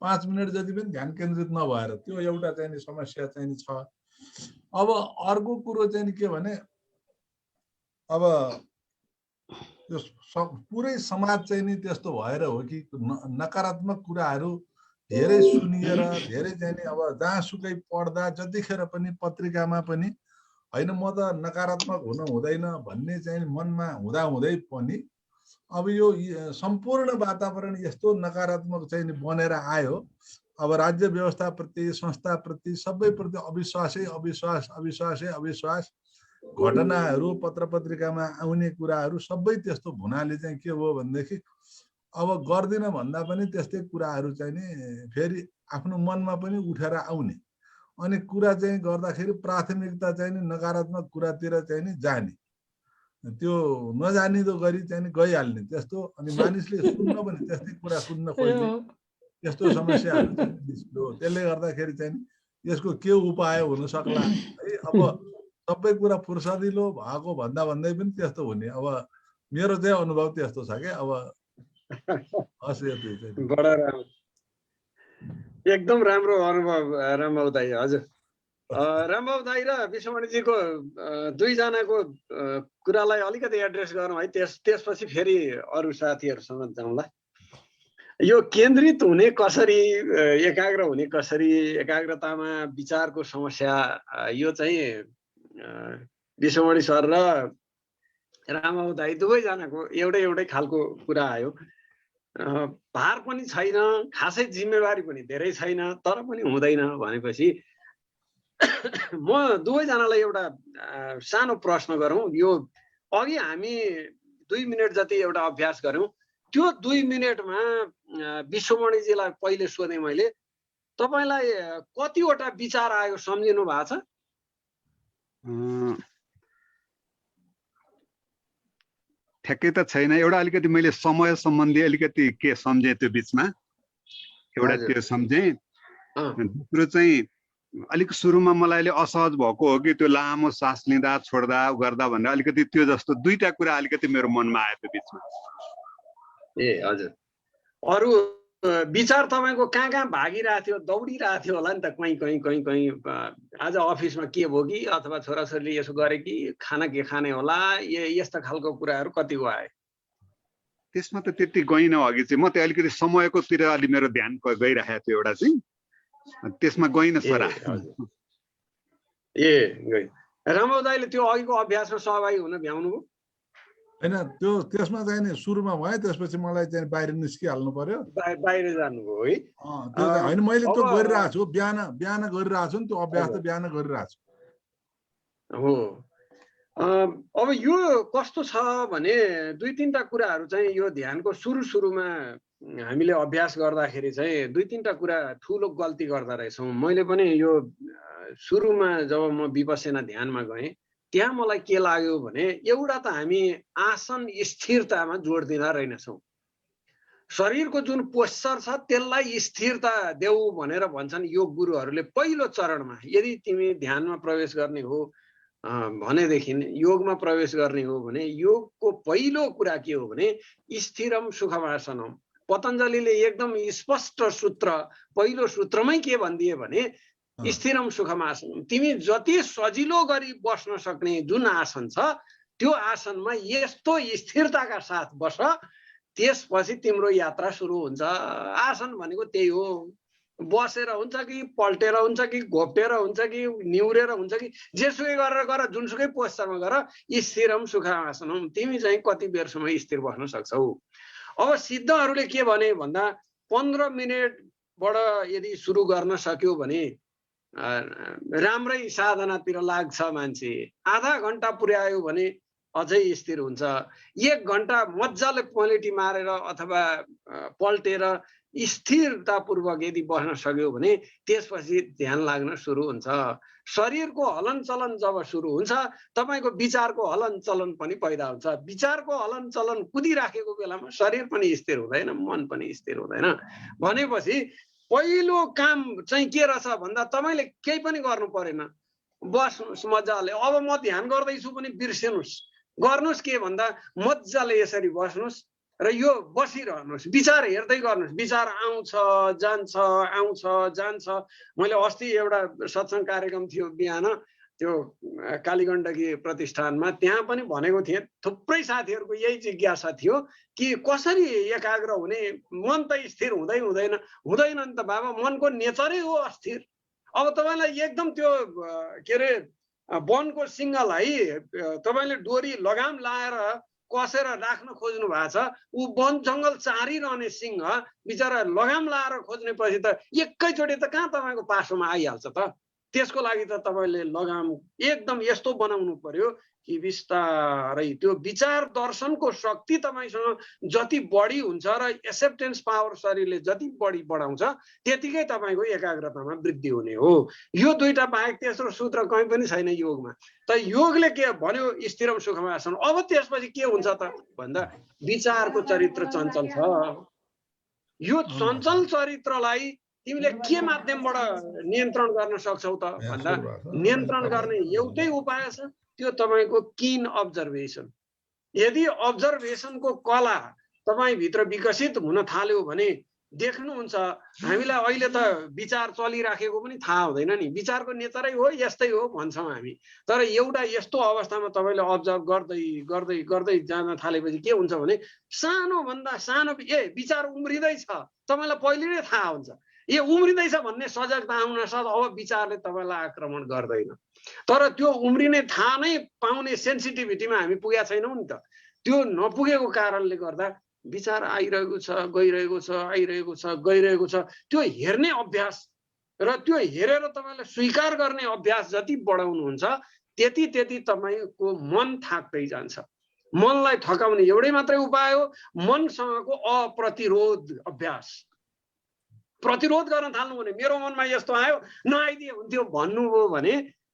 5 मिनट जति पनि ध्यान केन्द्रित नभएर त्यो एउटा चाहिँ समस्या चाहिँ छ। अब अर्को कुरो चाहिँ के भने अब त्यो पुरै समाज चाहिँ नि त्यस्तो भएर हो कि नकारात्मक कुराहरू धेरै सुनिएर धेरै चाहिँ अब जहाँसुकै पढ्दा जतिखेर पनि पत्रिकामा पनि होइन म त नकारात्मक हुन हुँदैन भन्ने चाहिँ मनमा हुँदै पनि अब यो सम्पूर्ण वातावरण यस्तो नकारात्मक चाहिँ बनेर आयो। अब राज्य व्यवस्थाप्रति, संस्थाप्रति, सबैप्रति अविश्वास घटनाहरू पत्र पत्रिकामा आउने कुराहरू सबै त्यस्तो हुनाले चाहिँ के हो भनेदेखि अब गर्दिन भन्दा पनि त्यस्तै कुराहरू चाहिँ नि फेरि आफ्नो मनमा पनि उठेर आउने, अनि कुरा चाहिँ गर्दाखेरि प्राथमिकता चाहिँ नि नकारात्मक कुरातिर चाहिँ नि जाने, त्यो नजानिदो गरी चाहिँ नि गइहाल्ने त्यस्तो। अनि मानिसले सुन्न पनि त्यस्तै कुरा सुन्न खोज्ने, त्यस्तो समस्याहरू चाहिँ निस्क्यो। त्यसले गर्दाखेरि चाहिँ यसको के उपाय हुन सक्ला है? अब सबै कुरा फुर्सदिलो भएको भन्दा भन्दै पनि त्यस्तो हुने। अब मेरो चाहिँ अनुभव त्यस्तो छ क्या। अब बडा राम्रो, एकदम राम्रो अनुभव रामबाबु दाइ। हजुर रामबाबु दाइ र विश्वमणिजीको दुईजनाको कुरालाई अलिकति एड्रेस गरौँ है, त्यसपछि फेरि अरू साथीहरूसँग जाउँला। यो केन्द्रित हुने कसरी, एकाग्र हुने कसरी, एकाग्रतामा विचारको समस्या, यो चाहिँ विश्वमणि सर र रामबाबु दाइ दुवैजनाको एउटै खालको कुरा आयो। भार पनि छैन, खासै जिम्मेवारी पनि धेरै छैन, तर पनि हुँदैन भनेपछि म दुवैजनालाई एउटा सानो प्रश्न गरौँ। यो अघि हामी 2 मिनट जति एउटा अभ्यास गऱ्यौँ, त्यो 2 मिनटमा विश्वमणिजीलाई पहिले सोधेँ मैले, तपाईलाई कतिवटा विचार आयो सम्झिनु भएको छ? ठ्याक्कै त छैन। एउटा अलिकति मैले समय सम्बन्धी अलिकति के सम्झेँ त्यो बिचमा, एउटा त्यो सम्झेँ। दोस्रो चाहिँ अलिक सुरुमा मलाई अलि असहज भएको हो कि त्यो लामो सास लिँदा छोड्दा गर्दा भनेर अलिकति त्यो जस्तो दुईटा कुरा अलिकति मेरो मनमा आयो त्यो बिचमा। ए हजुर, अरू विचार तपाईँको कहाँ कहाँ भागिरहेको थियो, दौडिरहेको थियो होला नि त, कहीँ कहीँ कहीँ कहीँ आज अफिसमा के भयो कि, अथवा छोराछोरीले यसो गरे कि, खाना के खाने होला, यस्ता खालको कुराहरू कतिको आए? त्यसमा त त्यति गइनँ अघि चाहिँ, म त अलिकति समयकोतिर अलि मेरो ध्यान गइरहेको थियो एउटा चाहिँ, त्यसमा गइनँ सर। ए गइ रामबाबु दाइले त्यो अघिको अभ्यासमा सहभागी हुन भ्याउनु भयो? हैन, त्यो त्यसमा चाहिँ नि सुरुमा भयो, त्यसपछि मलाई चाहिँ बाहिर निस्किहाल्नु पर्यो, बाहिर जानुभयो है? त्यो हैन, मैले त्यो गरिरहेको छु, बिहान गरिरहेको छु नि, त्यो अभ्यास त बिहान गरिरहेको छु हो। अब यो कस्तो छ भने दुई तीनटा कुराहरू चाहिँ यो ध्यानको सुरुमा हामीले अभ्यास गर्दाखेरि चाहिँ दुई तीनटा कुरा ठुलो गल्ती गर्दा रहेछौँ। मैले पनि यो सुरुमा जब म विपश्यना ध्यानमा गएँ त्यहाँ मलाई के लाग्यो भने एउटा त हामी आसन स्थिरतामा जोड दिँदा रहेनछौँ। शरीरको जुन पोस्चर छ त्यसलाई स्थिरता देऊ भनेर भन्छन् योग गुरुहरूले पहिलो चरणमा। यदि तिमी ध्यानमा प्रवेश गर्ने हो भनेदेखि, योगमा प्रवेश गर्ने हो भने योगको पहिलो कुरा के हो भने स्थिरम सुखमासनम। पतञ्जलिले एकदम स्पष्ट सूत्र, पहिलो सूत्रमै के भनिदिए भने स्थिरम सुखमासनम। तिमी जति सजिलो गरी बस्न सक्ने जुन आसन छ त्यो आसनमा यस्तो स्थिरताका साथ बस, त्यसपछि तिम्रो यात्रा सुरु हुन्छ। आसन भनेको त्यही हो, बसेर हुन्छ कि पल्टेर हुन्छ कि घोप्टेर हुन्छ कि निउरेर हुन्छ कि जेसुकै गरेर गर, जुनसुकै पोस्चरमा गर, स्थिरम सुखमासनम। तिमी चाहिँ कति बेरसम्म स्थिर बस्न सक्छौ। अब सिद्धहरूले के भने भन्दा 15 मिनेटबाट यदि सुरु गर्न सक्यो भने राम्रै साधनातिर लाग्छ मान्छे। आधा घन्टा पुर्यायो भने अझै स्थिर हुन्छ। 1 घन्टा मजाले पलेटी मारेर अथवा पल्टेर स्थिरतापूर्वक यदि बस्न सक्यो भने त्यसपछि ध्यान लाग्न सुरु हुन्छ। शरीरको हलनचलन जब सुरु हुन्छ तपाईको विचारको हलनचलन पनि पैदा हुन्छ। विचारको हलनचलन कुदिराखेको बेलामा शरीर पनि स्थिर हुँदैन, मन पनि स्थिर हुँदैन। भनेपछि पहिलो काम चाहिँ के रहेछ भन्दा तपाईले केही पनि गर्नु परेन, बस्नुस् मजाले। अब म ध्यान गर्दैछु पनि बिर्सिनुस्, गर्नुस् के भन्दा मजाले यसरी बस्नुस् र यो बसिरहनुस्, विचार हेर्दै गर्नुस्। विचार आउँछ जान्छ, आउँछ जान्छ। मैले अस्ति एउटा सत्संग कार्यक्रम थियो बिहान, त्यो कालीगण्डकी प्रतिष्ठानमा, त्यहाँ पनि भनेको थिएँ। थुप्रै साथीहरूको यही जिज्ञासा थियो कि कसरी एकाग्र हुने, मन त स्थिर हुँदैन नि त बाबा, मनको नेचरै हो अस्थिर। अब तपाईलाई एकदम त्यो के अरे वनको सिंहलाई तपाईले डोरी लगाम लाएर कसेर राख्न खोज्नु भएको छ, ऊ वन जङ्गल चारिरहने सिंह बिचरा लगाम लाएर खोज्नेपछि त एकैचोटि त कहाँ तपाईको पासोमा आइहाल्छ त। त्यसको लागि त तपाईले लगाम एकदम यस्तो बनाउनु पर्यो कि बिस्तारै त्यो विचार दर्शनको शक्ति तपाईसँग जति बढी हुन्छ र एक्सेप्टेन्स पावर शरीरले जति बढी बढाउँछ त्यतिकै तपाईको एकाग्रतामा वृद्धि हुने हो। यो दुईटा बाहेक तेस्रो सूत्र कहीँ पनि छैन योगमा। त योगले के भन्यो, स्थिरम सुखमासन। अब त्यसपछि के हुन्छ त भन्दा विचारको चरित्र चञ्चल छ। यो चञ्चल चरित्रलाई तिमीले के माध्यमबाट नियन्त्रण गर्न सक्छौ त भन्दा नियन्त्रण गर्ने एउटै उपाय छ, त्यो तपाईको किन अब्जर्भेसन। यदि अब्जर्भेसनको कला तपाईभित्र विकसित हुन थाल्यो भने देख्नुहुन्छ हामीलाई अहिले त विचार चलिराखेको पनि थाहा हुँदैन नि, विचारको नेचरै हो यस्तै हो भन्छौँ हामी। तर एउटा यस्तो अवस्थामा तपाईले अब्जर्भ गर्दै गर्दै गर्दै जान थालेपछि के हुन्छ भने सानो भन्दा सानो विचार उम्रिँदैछ, तपाईलाई पहिले नै थाहा हुन्छ। यो उम्रिँदैछ भन्ने सजगता आउन साथ अब विचारले तपाईलाई आक्रमण गर्दैन। तर त्यो उम्रिने थाहा नै पाउने सेन्सिटिभिटीमा हामी पुगेका छैनौँ नि त। त्यो नपुगेको कारणले गर्दा विचार आइरहेको छ, गइरहेको छ, आइरहेको छ, गइरहेको छ। त्यो हेर्ने अभ्यास र त्यो हेरेर तपाईले स्वीकार गर्ने अभ्यास जति बढाउनुहुन्छ त्यति त्यति तपाईको मन थाक्दै जान्छ। मनलाई थकाउने एउटै मात्रै उपाय हो मनसँगको अप्रतिरोध अभ्यास। प्रतिरोध गर्न थाल्नु भने मेरो मनमा यस्तो आयो नआइदिए हुन्थ्यो भन्नुभयो भने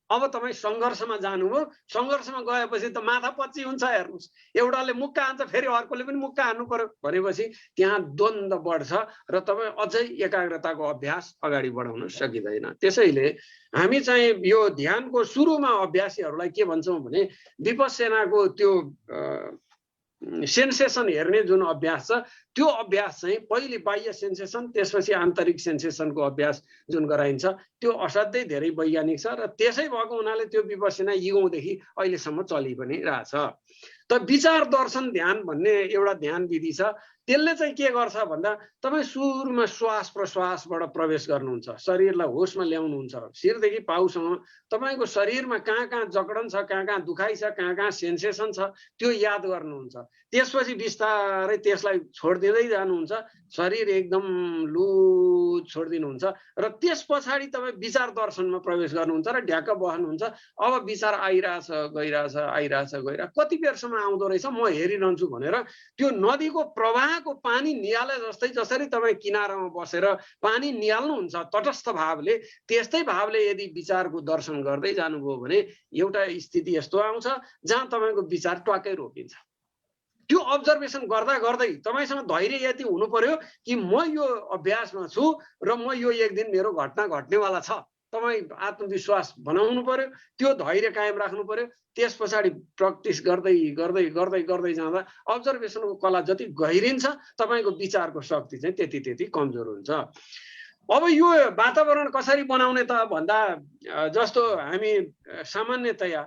अब तपाईँ सङ्घर्षमा जानुभयो। सङ्घर्षमा गएपछि त माथा पच्ची हुन्छ। हेर्नुहोस्, एउटाले मुक्का हान्छ फेरि अर्कोले पनि मुक्का हान्नु पर्यो भनेपछि त्यहाँ द्वन्द्व बढ्छ र तपाईँ अझै एकाग्रताको अभ्यास अगाडि बढाउन सकिँदैन। त्यसैले हामी चाहिँ यो ध्यानको सुरुमा अभ्यासीहरूलाई के भन्छौँ भने विपस्सनाको त्यो सेन्सेसन हेर्ने जुन अभ्यास छ त्यो अभ्यास चाहिँ पहिले बाह्य सेन्सेसन त्यसपछि आन्तरिक सेन्सेसनको अभ्यास जुन गराइन्छ त्यो असाध्यै धेरै वैज्ञानिक छ र त्यसै भएको हुनाले त्यो विपस्सना युगौँदेखि अहिलेसम्म चलि पनि रहेछ। त विचार दर्शन ध्यान भन्ने एउटा ध्यान विधि छ। त्यसले चाहिँ के गर्छ भन्दा तपाईँ सुरुमा श्वास प्रश्वासबाट प्रवेश गर्नुहुन्छ, शरीरलाई होसमा ल्याउनुहुन्छ। शिरदेखि पाउसम्म तपाईँको शरीरमा कहाँ कहाँ जकडन छ, कहाँ कहाँ दुखाइ छ, कहाँ कहाँ सेन्सेसन छ त्यो याद गर्नुहुन्छ। त्यसपछि बिस्तारै त्यसलाई छोडिदिँदै जानुहुन्छ, शरीर एकदम लुज छोडिदिनुहुन्छ र त्यस पछाडि तपाईँ विचार दर्शनमा प्रवेश गर्नुहुन्छ र ढ्याक्क बस्नुहुन्छ। अब विचार आइरहेछ गइरहेछ आइरहेछ गइरहेछ कति बेरसम्म आउँदो रहेछ म हेरिरहन्छु भनेर त्यो नदीको प्रवाहको पानी निहाले जस्तै जसरी तपाईँ किनारामा बसेर पानी निहाल्नुहुन्छ तटस्थ भावले, त्यस्तै भावले यदि विचारको दर्शन गर्दै जानुभयो भने एउटा स्थिति यस्तो आउँछ जहाँ तपाईँको विचार ट्वाक्कै रोकिन्छ। त्यो अब्जर्भेसन गर्दा गर्दै तपाईँसँग धैर्य यति हुनु पर्यो कि म यो अभ्यासमा छु र म यो एक दिन मेरो घटना घट्नेवाला छ। तपाईँ आत्मविश्वास बनाउनु पर्यो, त्यो धैर्य कायम राख्नु पर्यो। त्यस पछाडि प्र्याक्टिस गर्दै गर्दै गर्दै गर्दै जाँदा अब्जर्भेसनको कला जति गहिरिन्छ तपाईँको विचारको शक्ति चाहिँ त्यति त्यति कमजोर हुन्छ। अब यो वातावरण कसरी बनाउने त भन्दा जस्तो हामी सामान्यतया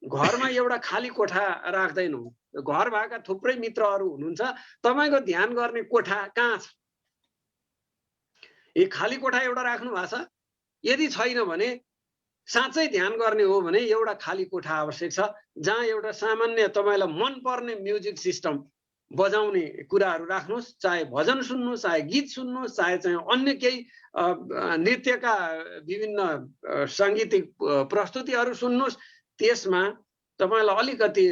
घरमा एउटा खाली कोठा राख्दैनौँ। घर भएका थुप्रै मित्रहरू हुनुहुन्छ, तपाईँको ध्यान गर्ने कोठा कहाँ छ? यी खाली कोठा एउटा राख्नु भएको छ? यदि छैन भने साँच्चै ध्यान गर्ने हो भने एउटा खाली कोठा आवश्यक छ जहाँ एउटा सामान्य तपाईँलाई मनपर्ने म्युजिक सिस्टम बजाउने कुराहरू राख्नुहोस्। चाहे भजन सुन्नुहोस्, चाहे गीत सुन्नुहोस्, चाहे चाहिँ अन्य केही नृत्यका विभिन्न साङ्गीतिक प्रस्तुतिहरू सुन्नुहोस्। त्यसमा तपाईँलाई अलिकति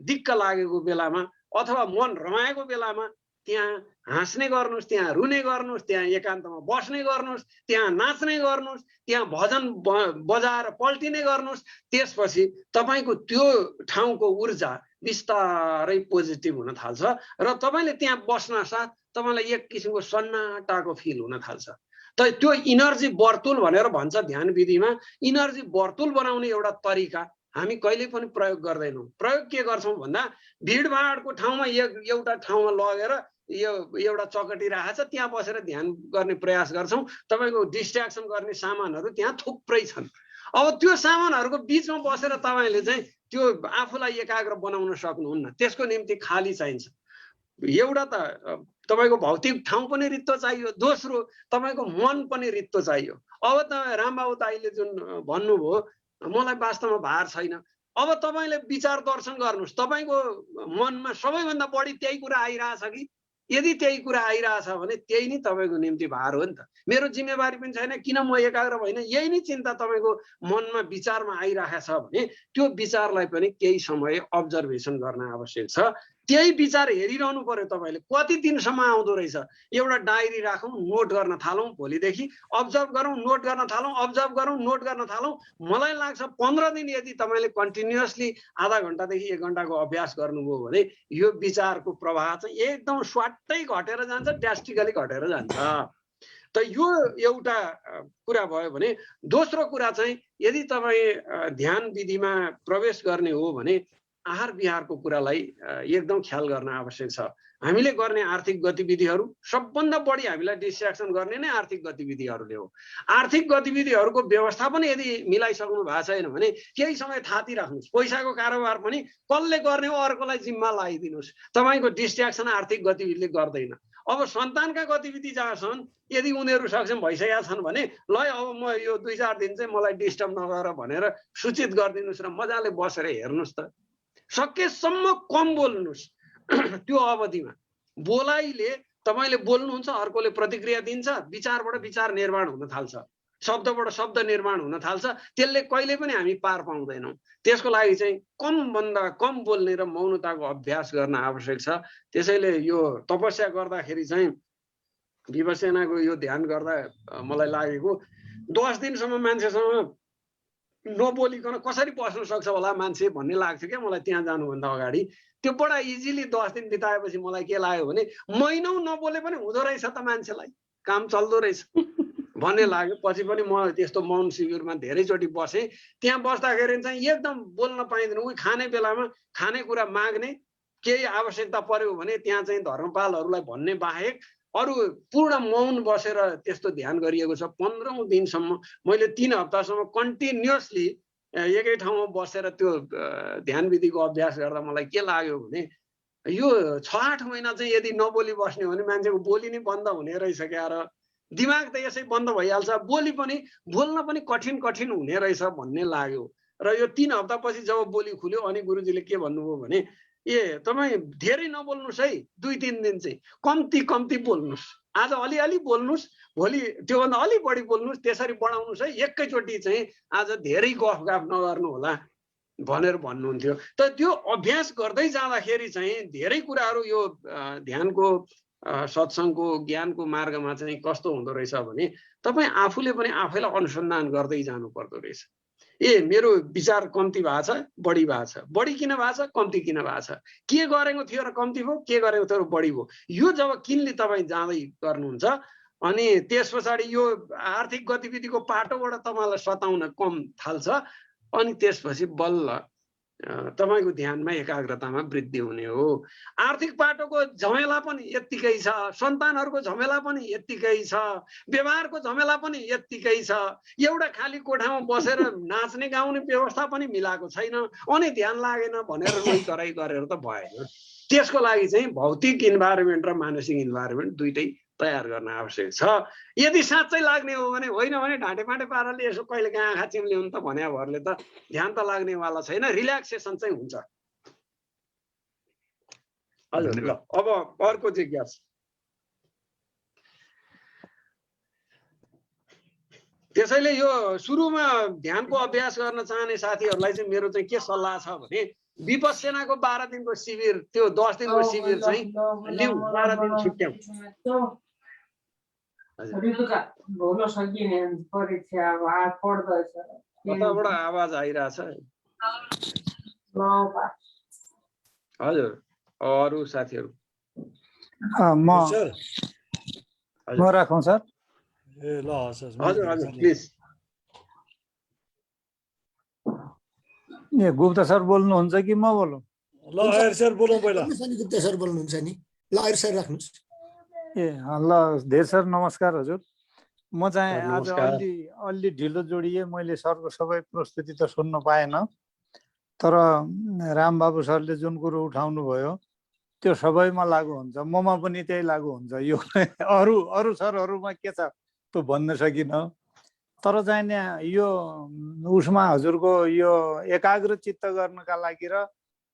दिक्क लागेको बेलामा अथवा मन रमाएको बेलामा त्यहाँ हाँस्ने गर्नुहोस्, त्यहाँ रुने गर्नुहोस्, त्यहाँ एकान्तमा बस्ने गर्नुहोस्, त्यहाँ नाच्ने गर्नुहोस्, त्यहाँ भजन बजाएर पल्टिने गर्नुहोस्। त्यसपछि तपाईँको त्यो ठाउँको ऊर्जा बिस्तारै पोजिटिभ हुन थाल्छ र तपाईँले त्यहाँ बस्न साथ तपाईँलाई एक किसिमको सन्नाटाको फिल हुन थाल्छ। त त्यो इनर्जी वर्तुल भनेर भन्छ ध्यान विधिमा। इनर्जी वर्तुल बनाउने एउटा तरिका हामी कहिले पनि प्रयोग गर्दैनौँ। प्रयोग के गर्छौँ भन्दा भिडभाडको ठाउँमा एउटा ठाउँमा लगेर यो एउटा चकटी राखेको छ त्यहाँ बसेर ध्यान गर्ने प्रयास गर्छौँ। तपाईँको डिस्ट्र्याक्सन गर्ने सामानहरू त्यहाँ थुप्रै छन्। अब त्यो सामानहरूको बिचमा बसेर तपाईँले चाहिँ त्यो आफूलाई एकाग्र बनाउन सक्नुहुन्न। त्यसको निम्ति खाली चाहिन्छ। एउटा त तपाईँको भौतिक ठाउँ पनि रित्तो चाहियो, दोस्रो तपाईँको मन पनि रित्तो चाहियो। अब तपाईँ रामबाबु दाइले जुन भन्नुभयो मलाई वास्तवमा भार छैन, अब तपाईँले विचार दर्शन गर्नुहोस्। तपाईँको मनमा सबैभन्दा बढी त्यही कुरा आइरहेछ कि? यदि त्यही कुरा आइरहेछ भने त्यही नै तपाईँको निम्ति भार हो नि त। मेरो जिम्मेवारी पनि छैन, किन म एकाग्र भइन, यही नै चिन्ता तपाईँको मनमा विचारमा आइरहेको छ भने त्यो विचारलाई पनि केही समय अब्जर्भेसन गर्न आवश्यक छ। त्यही विचार हेरिरहनु पर्यो तपाईँले कति दिनसम्म आउँदो रहेछ। एउटा डायरी राखौँ, नोट गर्न थालौँ, भोलिदेखि अब्जर्भ गरौँ, नोट गर्न थालौँ, अब्जर्भ गरौँ, नोट गर्न थालौँ। मलाई लाग्छ 15 दिन यदि तपाईँले कन्टिन्युअसली आधा घन्टादेखि 1 घन्टाको अभ्यास गर्नुभयो भने यो विचारको प्रवाह चाहिँ एकदम स्वाट्टै घटेर जान्छ, ड्रास्टिकली घटेर जान्छ। त यो एउटा कुरा भयो भने दोस्रो कुरा चाहिँ यदि तपाईँ ध्यान विधिमा प्रवेश गर्ने हो भने आहार विहारको कुरालाई एकदम ख्याल गर्न आवश्यक छ। हामीले गर्ने आर्थिक गतिविधिहरू सबभन्दा बढी हामीलाई डिस्ट्र्याक्सन गर्ने नै आर्थिक गतिविधिहरूले हो। आर्थिक गतिविधिहरूको व्यवस्थापन यदि मिलाइसक्नु भएको छैन भने केही समय थाती राख्नुहोस्। पैसाको कारोबार पनि कसले गर्ने हो अर्कोलाई जिम्मा लगाइदिनुहोस्। तपाईँको डिस्ट्र्याक्सन आर्थिक गतिविधिले गर्दैन। अब सन्तानका गतिविधि जहाँ छन् यदि उनीहरू सक्षम भइसकेका छन् भने ल अब म यो 2-4 दिन चाहिँ मलाई डिस्टर्ब नगर भनेर सूचित गरिदिनुहोस् र मजाले बसेर हेर्नुहोस् त। सकेसम्म कम बोल्नुहोस्। त्यो अवधिमा बोलाइले तपाईँले बोल्नुहुन्छ, अर्कोले प्रतिक्रिया दिन्छ, विचारबाट विचार निर्माण हुन थाल्छ, शब्दबाट शब्द निर्माण हुन थाल्छ। त्यसले कहिले पनि हामी पार पाउँदैनौँ। त्यसको लागि चाहिँ कमभन्दा कम बोल्ने र मौनताको अभ्यास गर्न आवश्यक छ। त्यसैले यो तपस्या गर्दाखेरि चाहिँ विपस्यनाको यो ध्यान गर्दा मलाई लागेको 10 दिनसम्म मान्छेसँग नबोलिकन कसरी बस्न सक्छ होला मान्छे भन्ने लाग्थ्यो क्या मलाई त्यहाँ जानुभन्दा अगाडि। त्यो बडा इजिली 10 दिन बिताएपछि मलाई के लाग्यो भने महिनौ नबोले पनि हुँदो रहेछ त मान्छेलाई, काम चल्दो रहेछ भन्ने लाग्यो। पछि पनि म त्यस्तो मौन शिविरमा धेरैचोटि बसेँ। त्यहाँ बस्दाखेरि चाहिँ एकदम बोल्न पाइँदैन। उही खाने बेलामा खानेकुरा माग्ने, केही आवश्यकता पर्यो भने त्यहाँ चाहिँ धर्मपालहरूलाई भन्ने बाहेक अरू पूर्ण मौन बसेर त्यस्तो ध्यान गरिएको छ। 15औं दिनसम्म मैले 3 हप्तासम्म कन्टिन्युअसली एकै ठाउँमा बसेर त्यो ध्यान विधिको अभ्यास गर्दा मलाई के लाग्यो भने यो 6-8 महिना चाहिँ यदि नबोली बस्ने हो भने मान्छेको बोली नै बन्द हुने रहेछ क्या। र दिमाग त यसै बन्द भइहाल्छ, बोली पनि बोल्न पनि कठिन हुने रहेछ भन्ने लाग्यो। र यो 3 हप्तापछि जब बोली खुल्यो अनि गुरुजीले के भन्नुभयो भने तपाईँ धेरै नबोल्नुहोस् है, 2-3 दिन चाहिँ कम्ती बोल्नुहोस्। आज अलिअलि बोल्नुहोस्, भोलि त्योभन्दा अलि बढी बोल्नुहोस्, त्यसरी बढाउनुहोस् है। एकैचोटि चाहिँ आज धेरै गफ नगर्नु होला भनेर भन्नुहुन्थ्यो। त त्यो अभ्यास गर्दै जाँदाखेरि चाहिँ धेरै कुराहरू यो ध्यानको सत्सङ्गको ज्ञानको मार्गमा चाहिँ कस्तो हुँदो रहेछ भने तपाईँ आफूले पनि आफैलाई अनुसन्धान गर्दै जानु पर्दो रहेछ। मेरो विचार कम्ती भएको छ, बढी भएको छ, बढी किन भएको छ, कम्ती किन भएको छ, के गरेको थियो र कम्ती भयो, के गरेको थियो र बढी भयो। यो जब किनले तपाईँ जाँदै गर्नुहुन्छ अनि त्यस पछाडि यो आर्थिक गतिविधिको पाटोबाट तपाईँलाई सताउन कम थाल्छ अनि त्यसपछि बल्ल तपाईको ध्यानमा एकाग्रतामा वृद्धि हुने हो। आर्थिक पाटोको झमेला पनि यत्तिकै छ, सन्तानहरूको झमेला पनि यत्तिकै छ, व्यवहारको झमेला पनि यत्तिकै छ। एउटा खाली कोठामा बसेर नाच्ने गाउने व्यवस्था पनि मिलाएको छैन अनि ध्यान लागेन भनेर रोइ कराई गरेर त भएन। त्यसको लागि चाहिँ भौतिक इन्भाइरोमेन्ट र मानसिक इन्भाइरोमेन्ट दुइटै तयार गर्न आवश्यक छ। यदि साँच्चै लाग्ने हो भने, होइन भने ढाँटेपाँटे पाराले यसो कहिले काहीँ आँखा चिम्ल्याउनु त भने भरले त ध्यान त लाग्नेवाला छैन, रिल्याक्सेसन चाहिँ हुन्छ। हजुर, ल अब अर्को जिज्ञासा। त्यसैले यो सुरुमा ध्यानको अभ्यास गर्न चाहने साथीहरूलाई चाहिँ मेरो चाहिँ के सल्लाह छ भने विपस्यनाको 12 दिनको शिविर, त्यो 10 दिनको शिविर चाहिँ लिऊ, 12 दिन छुट्याऊ। कताबाट आवाज आइरहेछ? हजुर, अरू साथीहरू म राखौँ सर? ए ल हस् हजुर हजुर प्लिज। गुप्ता सर बोल्नुहुन्छ कि म बोलौँ? ल आयर सर बोलौँ पहिला। गुप्ता सर बोल्नुहुन्छ नि, ल आयर सर राख्नुहोस्। ल धेरै सर नमस्कार हजुर। म चाहिँ आज अलि ढिलो जोडिए, मैले सरको सबै प्रस्तुति त सुन्न पाएन, तर रामबाबु सरले जुन कुरो उठाउनु भयो त्यो सबैमा लागु हुन्छ, ममा पनि त्यही लागु हुन्छ। यो अरू सरहरूमा के छ त्यो भन्न सकिनँ, तर चाहिँ नि यो उसमा हजुरको यो एकाग्र चित्त गर्नका लागि र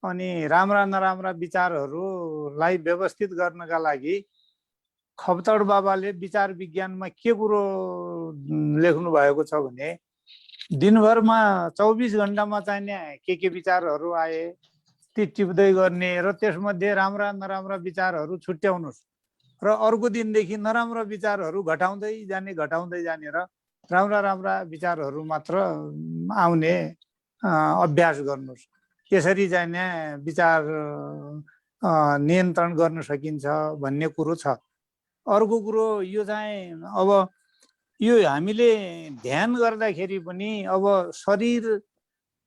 अनि राम्रा नराम्रा विचारहरूलाई व्यवस्थित गर्नका लागि खप्तड बाबाले विचार विज्ञानमा के कुरो लेख्नु भएको छ भने दिनभरमा 24 घण्टामा चाहिँ नि के विचारहरू आए ती टिप्दै गर्ने र त्यसमध्ये राम्रा नराम्रा विचारहरू छुट्याउनुहोस् र अर्को दिनदेखि नराम्रा विचारहरू घटाउँदै जाने र राम्रा विचारहरू मात्र आउने अभ्यास गर्नुहोस्। यसरी चाहिँ नि विचार नियन्त्रण गर्न सकिन्छ भन्ने कुरो छ। अर्को कुरो यो चाहिँ अब यो हामीले ध्यान गर्दाखेरि पनि अब शरीर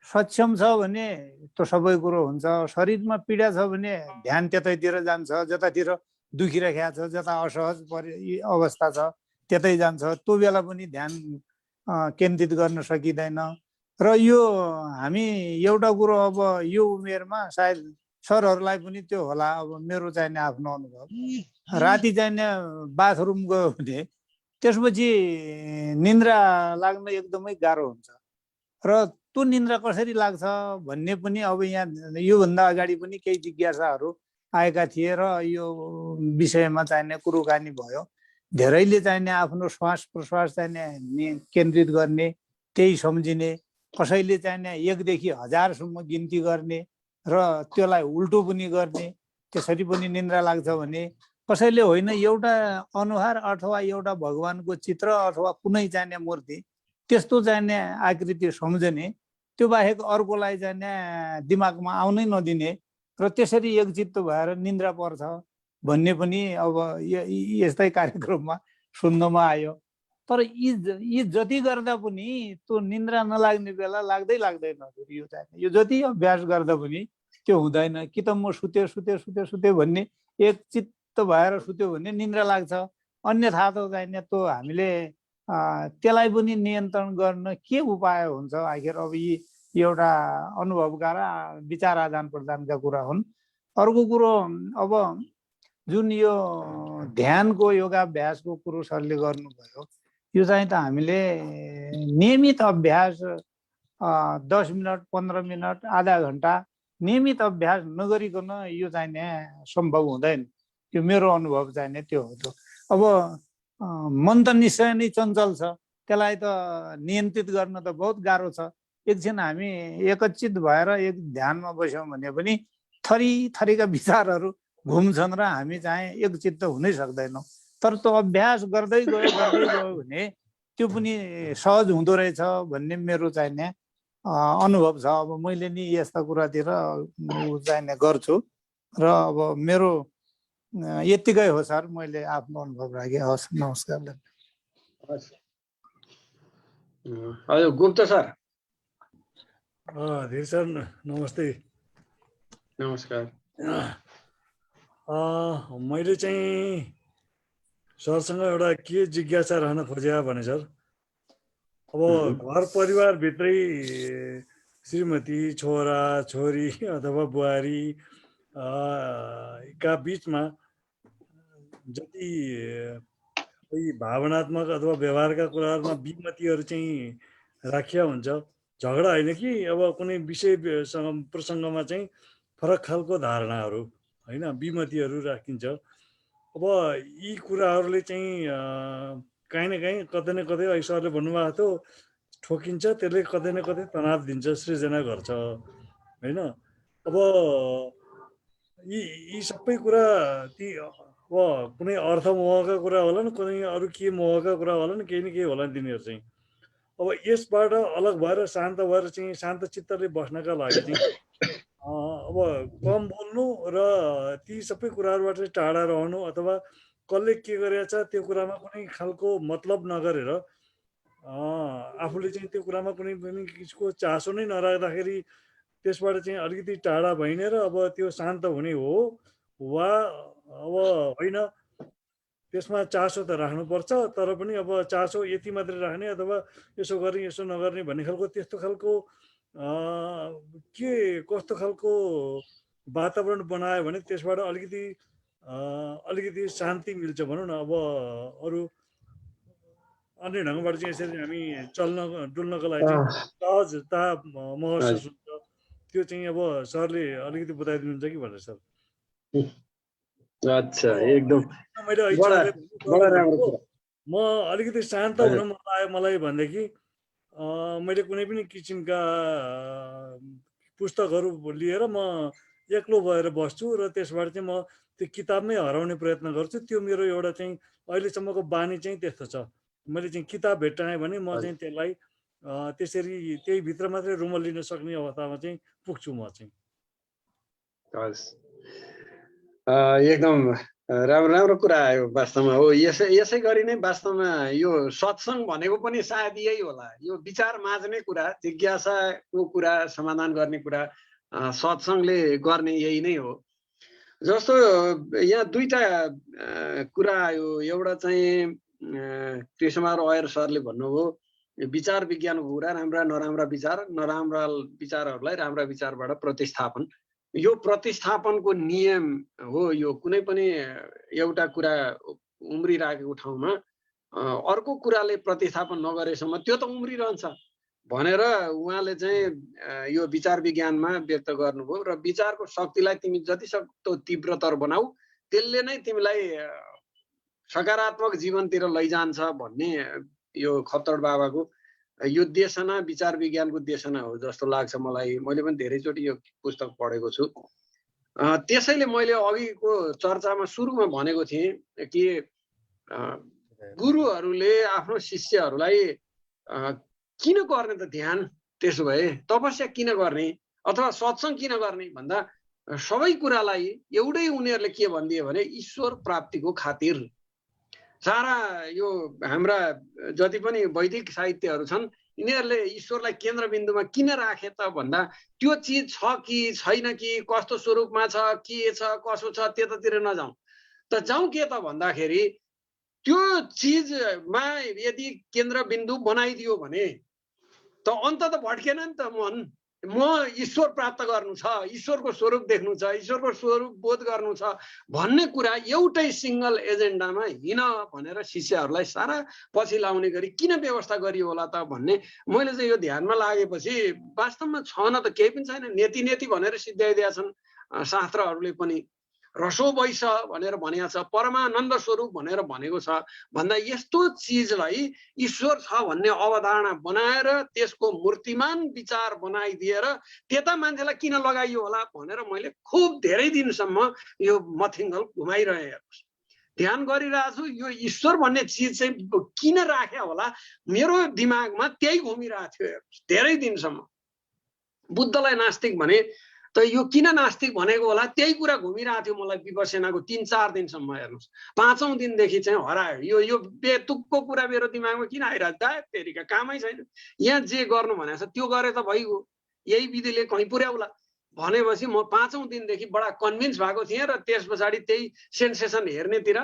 सक्षम छ भने त्यो सबै कुरो हुन्छ, शरीरमा पीडा छ भने ध्यान त्यतैतिर जान्छ, जतातिर दुखिरहेको छ, जता असहज अवस्था छ त्यतै जान्छ, त्यो बेला पनि ध्यान केन्द्रित गर्न सकिँदैन। र यो हामी एउटा कुरो अब यो उमेरमा सायद सरहरूलाई पनि त्यो होला, अब मेरो चाहिँ आफ्नो अनुभव, राति चाहिँ बाथरुम गयो भने त्यसपछि निन्द्रा लाग्न एकदमै गाह्रो हुन्छ र त्यो निन्द्रा कसरी लाग्छ भन्ने पनि अब यहाँ योभन्दा अगाडि पनि केही जिज्ञासाहरू आएका थिए र यो विषयमा चाहिने कुराकानी भयो। धेरैले चाहिने आफ्नो श्वास प्रश्वास चाहिने केन्द्रित गर्ने, त्यही सम्झिने, कसैले चाहिने 1 देखि 1000 सम्म गिन्ती गर्ने र त्यसलाई उल्टो पनि गर्ने, त्यसरी पनि निन्द्रा लाग्छ भने कसैले होइन एउटा अनुहार अथवा एउटा भगवानको चित्र अथवा कुनै चाहिने मूर्ति त्यस्तो चाहिने आकृति सम्झने, त्यो बाहेक अर्कोलाई चाहिने दिमागमा आउनै नदिने र त्यसरी एकचित्त भएर निन्द्रा पर्छ भन्ने पनि अब यस्तै कार्यक्रममा सुन्नमा आयो। तर यी जति गर्दा पनि त्यो निन्द्रा नलाग्ने बेला लाग्दैन यो चाहिने। यो जति अभ्यास गर्दा पनि त्यो हुँदैन। कि त म सुते भन्ने एकचित्त भएर सुत्यो भने निन्द्रा लाग्छ, अन्यथा त चाहिने त्यो हामीले त्यसलाई पनि नियन्त्रण गर्न के उपाय हुन्छ? आखिर अब यी एउटा अनुभवका र विचार आदान प्रदानका कुरा हुन्। अर्को कुरो अब जुन यो ध्यानको योगाभ्यासको कुरो सरले गर्नुभयो, यो चाहिँ त हामीले नियमित अभ्यास 10 मिनट 15 मिनट आधा घन्टा नियमित अभ्यास नगरिकन यो चाहिने सम्भव हुँदैन। त्यो मेरो अनुभव चाहिने त्यो हो। त अब मन त निश्चय नै चञ्चल छ, त्यसलाई त नियन्त्रित गर्न त बहुत गाह्रो छ। एकछिन हामी एकचित भएर एक ध्यानमा बस्यौँ भने पनि थरी थरीका विचारहरू घुम्छन् र हामी चाहिँ एकचित्त हुनै सक्दैनौँ। तर त्यो अभ्यास गर्दै गयो भने त्यो पनि सहज हुँदो रहेछ भन्ने मेरो चाहिने अनुभव छ। अब मैले नि यस्ता कुरातिर चाहिने गर्छु र अब मेरो यतिकै हो सर, मैले आफ्नो अनुभव राखेँ। हस्, नमस्कार। हजुर गुप्ता सर। धीर सर नमस्ते। नमस्कार। मैले चाहिँ सरसँग एउटा के जिज्ञासा रहन खोजे भने सर, अब घर परिवारभित्रै श्रीमती, छोरा छोरी अथवा बुहारी का बिचमा जति भावनात्मक अथवा व्यवहारका कुराहरूमा विमतिहरू चाहिँ राखिया हुन्छ। झगडा होइन कि अब कुनै विषय प्रसङ्गमा चाहिँ फरक खालको धारणाहरू होइन, विमतिहरू राखिन्छ। अब यी कुराहरूले चाहिँ काहीँ न काहीँ कतै न कतै अहिले सरले भन्नुभएको थियो ठोकिन्छ, त्यसले कतै न कतै तनाव दिन्छ, सृजना गर्छ होइन। अब यी सबै कुरा ती अब कुनै अर्थमोहका कुरा होला नि, कुनै अरू के मोहका कुरा होला नि, केही न केही होला नि तिनीहरू चाहिँ। अब यसबाट अलग भएर शान्त भएर चाहिँ शान्त चित्तले बस्नका लागि चाहिँ अब कम बोल्नु र ती सबै कुराहरूबाट टाढा रहनु, अथवा कसले के गरेछ त्यो कुरामा कुनै खालको मतलब नगरेर आफूले चाहिँ त्यो कुरामा कुनै पनि किसिमको चासो नै नराख्दाखेरि त्यसबाट चाहिँ अलिकति टाढा भइने र अब त्यो शान्त हुने हो वा अब होइन, त्यसमा चासो त राख्नुपर्छ, तर पनि अब चासो यति मात्रै राख्ने अथवा यसो गर्ने यसो नगर्ने भन्ने खालको त्यस्तो खालको के कस्तो खालको वातावरण बनायो भने त्यसबाट अलिकति शान्ति मिल्छ भनौँ न। अब अरू अन्य ढङ्गबाट चाहिँ यसरी हामी डुल्नको लागि चाहिँ सहजता महसुस हुन्छ। त्यो चाहिँ अब सरले अलिकति बताइदिनुहुन्छ कि भनेर सर। अच्छा, एकदम म अलिकति शान्त हुन मन लाग्यो मलाई भनेदेखि मैले कुनै पनि किसिमका पुस्तकहरू लिएर म एक्लो भएर बस्छु र त्यसबाट चाहिँ म त्यो किताबमै हराउने प्रयत्न गर्छु। त्यो मेरो एउटा चाहिँ अहिलेसम्मको बानी चाहिँ त्यस्तो छ। मैले चाहिँ किताब भेट्टाएँ भने म चाहिँ त्यसलाई त्यसरी त्यही भित्र मात्रै रुमल लिन सक्ने अवस्थामा चाहिँ पुग्छु म चाहिँ। एकदम राम्रो कुरा आयो वास्तवमा। हो, यसै गरी नै वास्तवमा यो सत्सङ्ग भनेको पनि सायद यही होला। यो विचार माझ्ने कुरा, जिज्ञासाको कुरा समाधान गर्ने कुरा सत्सङ्गले गर्ने यही नै हो। जस्तो यहाँ दुईटा कुरा आयो। एउटा चाहिँ कृष्णबहादुर अयर सरले भन्नुभयो विचार विज्ञानको कुरा, राम्रा नराम्रा विचार, नराम्रा विचारहरूलाई राम्रा विचारबाट प्रतिस्थापन। यो प्रतिस्थापनको नियम हो। यो कुनै पनि एउटा कुरा उम्रिराखेको ठाउँमा अर्को कुराले प्रतिस्थापन नगरेसम्म त्यो त उम्रिरहन्छ भनेर उहाँले चाहिँ यो विचार विज्ञानमा व्यक्त गर्नुभयो। र विचारको शक्तिलाई तिमी जति सक्दो तीव्रतर बनाऊ, त्यसले नै तिमीलाई सकारात्मक जीवनतिर लैजान्छ भन्ने यो खप्तड बाबाको यो देशना विचार विज्ञानको देशना हो जस्तो लाग्छ मलाई। मैले पनि धेरैचोटि यो पुस्तक पढेको छु। त्यसैले मैले अघिको चर्चामा सुरुमा भनेको थिएँ कि गुरुहरूले आफ्नो शिष्यहरूलाई किन गर्ने त ध्यान, त्यसो भए तपस्या किन गर्ने अथवा सत्संग किन गर्ने भन्दा सबै कुरालाई एउटै उनीहरूले के भनिदिए भने ईश्वर प्राप्तिको खातिर। सारा यो हाम्रा जति पनि वैदिक साहित्यहरू छन् यिनीहरूले ईश्वरलाई केन्द्रबिन्दुमा किन राखे त भन्दा त्यो चिज छ कि छैन कि कस्तो स्वरूपमा छ के छ कसो छ त्यतातिर नजाउँ त जाउँ के त भन्दाखेरि त्यो चिजमा यदि केन्द्रबिन्दु बनाइदियो भने त अन्त त भड्केन नि त मन। म ईश्वर प्राप्त गर्नु छ, ईश्वरको स्वरूप देख्नु छ, ईश्वरको स्वरूप बोध गर्नु छ भन्ने कुरा एउटै सिंगल एजेन्डामा हिँड भनेर शिष्यहरूलाई सारा पछि लाउने गरी किन व्यवस्था गरियो होला त भन्ने मैले चाहिँ यो ध्यानमा लागेपछि वास्तवमा छैन त केही पनि छैन। नेति नेति भनेर सिद्ध्याइदिएका छन् शास्त्रहरूले पनि। रसो वैश भनेर भनेको छ, परमानन्द स्वरूप भनेर भनेको छ भन्दा यस्तो चिजलाई ईश्वर छ भन्ने अवधारणा बनाएर त्यसको मूर्तिमान विचार बनाइदिएर त्यता मान्छेलाई किन लगाइयो होला भनेर मैले खुब धेरै दिनसम्म यो मथिङ्गल घुमाइरहेको छु, ध्यान गरिरहेको छु। यो ईश्वर भन्ने चिज चाहिँ किन राख्या होला मेरो दिमागमा त्यही घुमिरहेको थियो धेरै दिनसम्म। बुद्धलाई नास्तिक भने त यो किन नास्तिक भनेको होला त्यही कुरा घुमिरहेको थियो मलाई विपश्यनाको 3-4 दिनसम्म। हेर्नुहोस् 5औं दिनदेखि चाहिँ हरायो यो बेतुकको कुरा मेरो दिमागमा किन आइरहेको छ, फेरिका कामै छैन, यहाँ जे गर्नु भनेको छ त्यो गरे त भइगयो, यही विधिले कहीँ पुर्याउला भनेपछि म 5औं दिनदेखि बडा कन्भिन्स भएको थिएँ र त्यस पछाडि त्यही सेन्सेसन हेर्नेतिर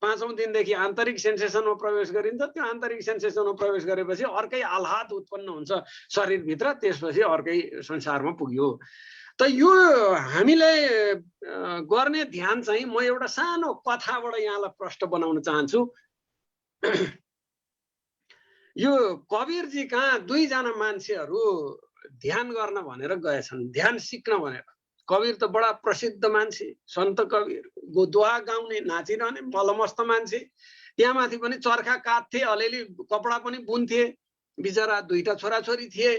5औं दिनदेखि आन्तरिक सेन्सेसनमा प्रवेश गरिन्छ। त्यो आन्तरिक सेन्सेसनमा प्रवेश गरेपछि अर्कै आह्लाद उत्पन्न हुन्छ शरीरभित्र, त्यसपछि अर्कै संसारमा पुग्यो। त यो हामीले गर्ने ध्यान चाहिँ म एउटा सानो कथाबाट यहाँलाई प्रष्ट बनाउन चाहन्छु। यो कवीरजी कहाँ 2 जना मान्छेहरू ध्यान गर्न भनेर गएछन्, ध्यान सिक्न भनेर। कवीर त बडा प्रसिद्ध मान्छे, सन्त कवीर, दोहा गाउने नाचिरहने मलमस्त मान्छे। त्यहाँ माथि पनि चर्खा काट्थे, अलिअलि कपडा पनि बुन्थे, बिचरा 2टा छोराछोरी थिए।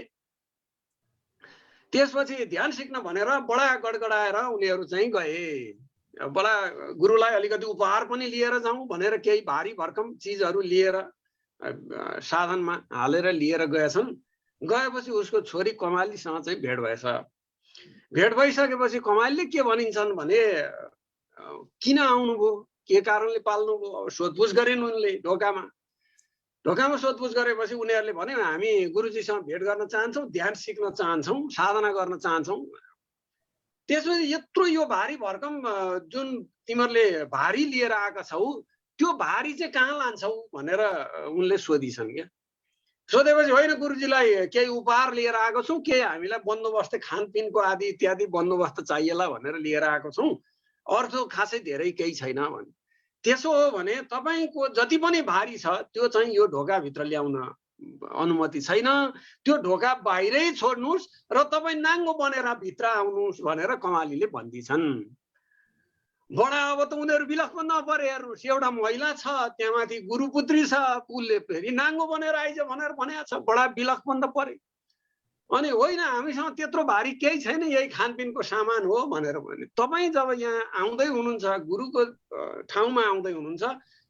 त्यसपछि ध्यान सिक्न भनेर बडा गडगडाएर उनीहरू चाहिँ गए। बडा गुरुलाई अलिकति उपहार पनि लिएर जाउँ भनेर केही भारी भरकम चिजहरू लिएर साधनमा हालेर लिएर गएछन्। गएपछि उसको छोरी कमालीसँग चाहिँ भेट भएछ। भेट भइसकेपछि कमालीले के भनिन्छन् भने किन आउनुभयो, के कारणले पाल्नुभयो, सोधपुछ गरिन् उनले ढोकामा सोधपुछ गरेपछि उनीहरूले भने हामी गुरुजीसँग भेट गर्न चाहन्छौँ, ध्यान सिक्न चाहन्छौँ, साधना गर्न चाहन्छौँ। त्यसपछि यत्रो यो भारी भरकम जुन तिमीहरूले भारी लिएर आएका छौ त्यो भारी चाहिँ कहाँ लान्छौ भनेर उनले सोधिछन् क्या। सोधेपछि होइन गुरुजीलाई केही उपहार लिएर आएको छौँ, केही हामीलाई बन्दोबस्त खानपिनको आदि इत्यादि बन्दोबस्त चाहिएला भनेर लिएर आएको छौँ, अर्थो खासै धेरै केही छैन भने। त्यसो हो भने तपाईको जति पनि भारी छ त्यो चाहिँ यो ढोकाभित्र ल्याउन अनुमति छैन, त्यो ढोका बाहिरै छोड्नुहोस् र तपाईँ नाङ्गो बनेर भित्र आउनुहोस् भनेर कमालीले भन्दिछन्। बडा अब त उनीहरू बिलक्क नपरे, हेर्नुहोस् एउटा महिला छ, त्यहाँमाथि गुरुपुत्री छ, उसले फेरि नाङ्गो बनेर आइज भनेर भनेको छ, बडा बिलक्क बन्द परे। अनि होइन हामीसँग त्यत्रो भारी केही छैन, यही खानपिनको सामान हो भनेर भने। तपाईँ जब यहाँ आउँदै हुनुहुन्छ, गुरुको ठाउँमा आउँदै हुनुहुन्छ,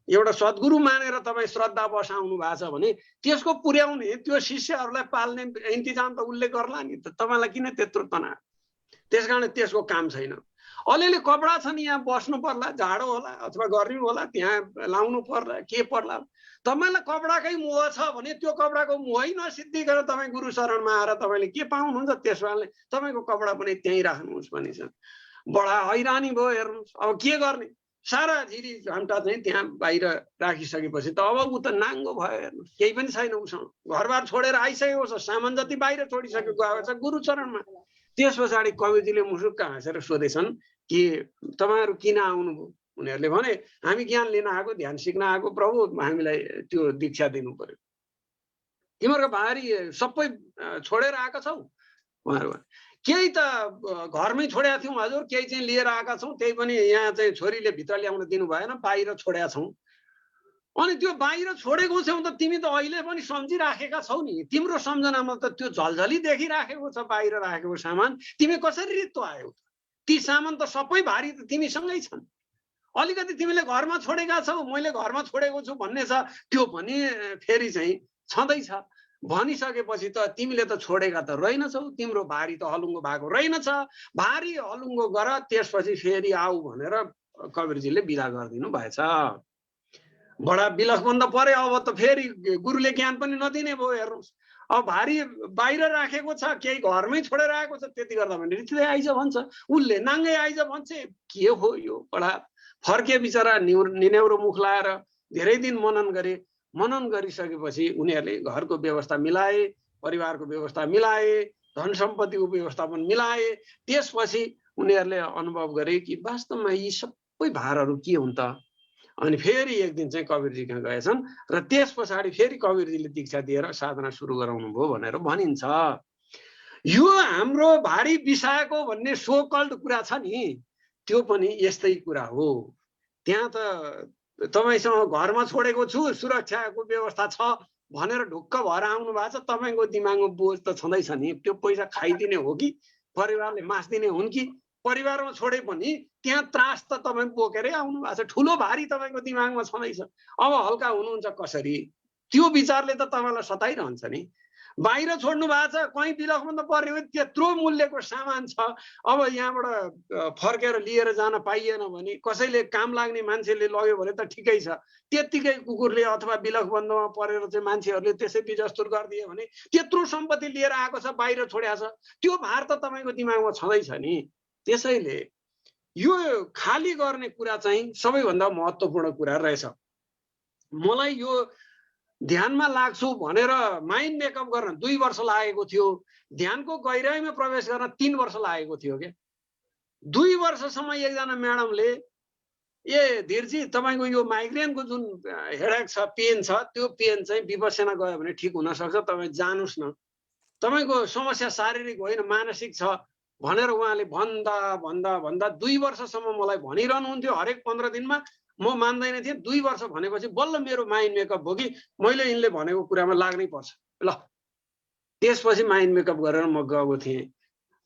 एउटा सद्गुरु मानेर तपाईँ श्रद्धावश आउनु भएको छ भने त्यसको पुर्याउने त्यो शिष्यहरूलाई पाल्ने इन्तजाम त उसले गर्ला नि त, तपाईँलाई किन त्यत्रो तनाव। त्यसकारण त्यसको काम छैन। अलिअलि कपडा छन्, यहाँ बस्नु पर्ला, जाडो होला अथवा गर्मी होला, त्यहाँ लाउनु पर्ला, के पर्ला। तपाईँलाई कपडाकै मोह छ भने त्यो कपडाको मोहै नसिद्धिकन तपाईँ गुरु शरणमा आएर तपाईँले के पाउनुहुन्छ, त्यस कारणले तपाईँको कपडा पनि त्यहीँ राख्नुहोस् भनिन्छन्। बडा हैरानी भयो। हेर्नुहोस् अब के गर्ने, सारा झिरी घन्टा चाहिँ त्यहाँ बाहिर राखिसकेपछि त अब ऊ त नाङ्गो भयो। हेर्नुहोस् केही पनि छैन उसँग, घरबार छोडेर आइसकेको छ, सामान जति बाहिर छोडिसकेको आएको छ गुरु चरणमा। त्यस पछाडि कविजीले मुसुक्क हाँसेर सोधेछन् कि तपाईँहरू किन आउनुभयो? उनीहरूले भने हामी ज्ञान लिन आएको, ध्यान सिक्न आएको प्रभु, हामीलाई त्यो दीक्षा दिनु पर्यो। तिमीहरूको भारी सबै छोडेर आएका छौ? उहाँहरू भने केही त घरमै छोडेका थियौँ हजुर, केही चाहिँ लिएर आएका छौँ, त्यही पनि यहाँ चाहिँ छोरीले भित्र ल्याउन दिनु भएन, बाहिर छोडेका छौँ। अनि त्यो बाहिर छोडेको छौ त तिमी त अहिले पनि सम्झिराखेका छौ नि, तिम्रो सम्झनामा त त्यो झलझली देखिराखेको छ बाहिर राखेको सामान, तिमी कसरी रित्तो आयौ? ती सामान त सबै भारी त तिमीसँगै छन्। अलिकति तिमीले घरमा छोडेका छौ, मैले घरमा छोडेको छु भन्ने छ, त्यो पनि फेरि चाहिँ छँदैछ। भनिसकेपछि त तिमीले त छोडेका त रहेनछौ, तिम्रो भारी त हलुङ्गो भएको रहेनछ, भारी हलुङ्गो गर, त्यसपछि फेरि आऊ भनेर कवीरजीले बिदा गरिदिनु भएछ। बडा बिलखबन्द परे। अब त फेरि गुरुले ज्ञान पनि नदिने भयो। हेर्नुहोस्, अब भारी बाहिर राखेको छ, केही घरमै छोडेर आएको छ, त्यति गर्दा पनि रित्दै आइज भन्छ, उसले नाङ्गै आइज भन्छ। के हो यो? बडा फर्के बिचरा निनेउरो मुख लाएर धेरै दिन मनन गरे। मनन गरिसकेपछि उनीहरूले घरको व्यवस्था मिलाए, परिवारको व्यवस्था मिलाए, धन सम्पत्तिको व्यवस्थापन मिलाए। त्यसपछि उनीहरूले अनुभव गरे कि वास्तवमा यी सबै भारहरू के हुन् त। अनि फेरि एक दिन चाहिँ कवीरजी कहाँ गएछन् र त्यस पछाडि फेरि कवीरजीले दीक्षा दिएर साधना सुरु गराउनु भयो भनेर भनिन्छ। यो हाम्रो भारी बिसाएको भन्ने सो कल्ड कुरा छ नि, त्यो पनि यस्तै कुरा हो। त्यहाँ त तपाईसँग घरमा छोडेको छु, सुरक्षाको व्यवस्था छ भनेर ढुक्क भएर आउनु भएको छ, तपाईँको दिमागमा बोझ त छँदैछ नि। त्यो पैसा खाइदिने हो कि परिवारले मास्दिने हुन् कि? परिवारमा छोडे पनि त्यहाँ त्रास त तपाईँ बोकेरै आउनु भएको छ, ठुलो भारी तपाईँको दिमागमा छँदैछ। अब हल्का हुनुहुन्छ कसरी? त्यो विचारले त तपाईँलाई सताइरहन्छ नि। बाहिर छोड्नु भएको छ, कहीँ बिलखबन्द पर्ने हो, त्यत्रो मूल्यको सामान छ, अब यहाँबाट फर्केर लिएर जान पाइएन भने, कसैले काम लाग्ने मान्छेले लग्यो भने त ठिकै छ, त्यत्तिकै कुकुरले अथवा बिलखबन्दमा परेर चाहिँ मान्छेहरूले त्यसै बिजस्तुर गरिदियो भने त्यत्रो सम्पत्ति लिएर आएको छ, बाहिर छोड्या छ, त्यो भार त तपाईँको दिमागमा छँदैछ नि। त्यसैले यो खाली गर्ने कुरा चाहिँ सबैभन्दा महत्त्वपूर्ण कुरा रहेछ। मलाई यो ध्यानमा लाग्छु भनेर माइन्ड मेकअप गर्न 2 वर्ष लागेको थियो, ध्यानको गहिराइमा प्रवेश गर्न 3 वर्ष लागेको थियो के। 2 वर्षसम्म एकजना म्याडमले, ए धीरजी तपाईँको यो माइग्रेनको जुन हेडेक छ, पेन छ, त्यो पेन चाहिँ विपश्यना गयो भने ठिक हुन सक्छ, तपाईँ जानुस् न, तपाईँको समस्या शारीरिक होइन मानसिक छ भनेर उहाँले भन्दा भन्दा भन्दा 2 वर्षसम्म मलाई भनिरहनुहुन्थ्यो। हरेक 15 दिनमा म मान्दैन थिएँ। 2 वर्ष भनेपछि बल्ल मेरो माइन्ड मेकअप हो कि मैले यिनले भनेको कुरामा लाग्नै पर्छ। ल त्यसपछि माइन्ड मेकअप गरेर म गएको थिएँ।